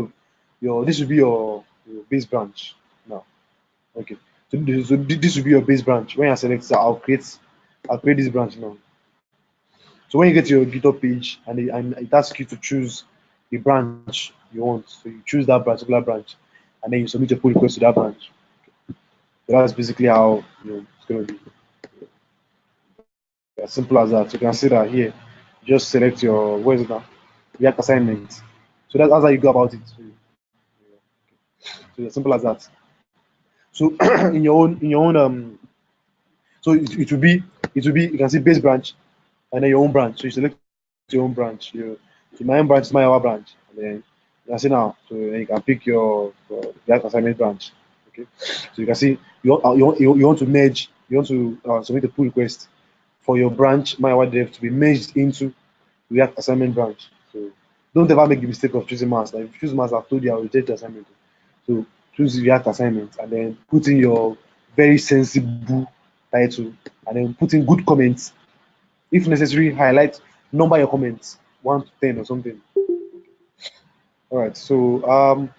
your base branch now. Okay. So this will be your base branch. When you select, so I'll create this branch now. So when you get to your GitHub page and it asks you to choose the branch you want, so you choose that particular branch, and then you submit your pull request to that branch. So that's basically how it's going to be. As simple as that. So you can see that here. Just select your where is it now? React assignment. So that's how you go about it. So it's as simple as that. So so it will be you can see base branch and then your own branch. So you select your own branch. So my own branch is my our branch. And then you can see now. So then you can pick your React assignment branch. Okay. So you can see you want to merge. You want to submit a pull request for your branch my dev to be merged into React assignment branch. So don't ever make the mistake of choosing master. If you choose master, I've told you I will reject the assignment. So choose React assignment and then put in your very sensible title and then put in good comments. If necessary, highlight, number your comments 1 to 10 or something. All right. So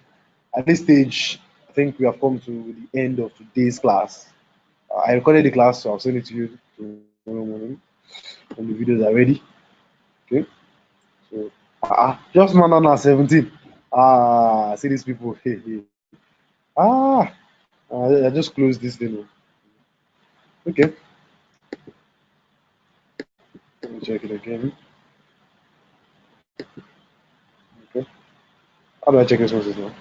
at this stage, I think we have come to the end of today's class. I recorded the class, so I'll send it to you tomorrow morning when the videos are ready. Okay. So just now 17. See these people. Ah, I just closed this thing. Okay, let me check it again. Okay, how do I check responses now?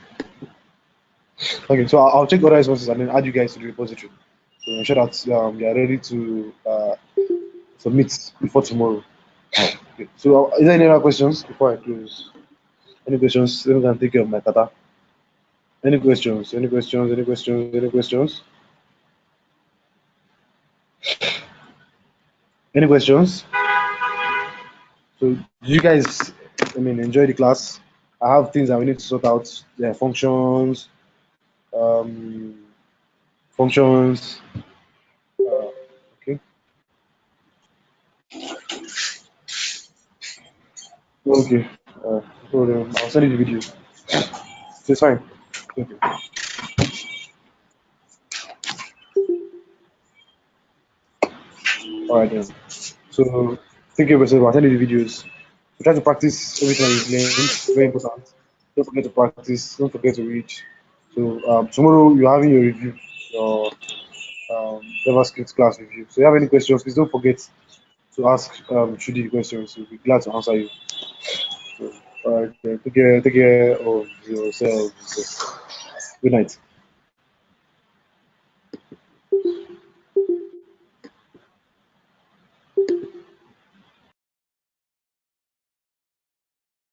Okay, so I'll check other responses and then add you guys to the repository. So ensure that you are ready to submit before tomorrow. Okay. So is there any other questions before I close? Any questions? Let me go and take care of my kata. Any questions? Any questions? Any questions? Any questions? Any questions? So did you guys, enjoy the class? I have things that we need to sort out. Yeah, um, functions. Okay. Okay. So I'll send you the video. So it's fine. Okay. All right then. So thank you for attending the videos. So try to practice everything that you've learned. Very important. Don't forget to practice. Don't forget to read. So tomorrow you're having your review, your JavaScript class review. So if you have any questions, please don't forget to ask Trudy questions. We'll be glad to answer you. So, all right, take care of yourselves. Good night.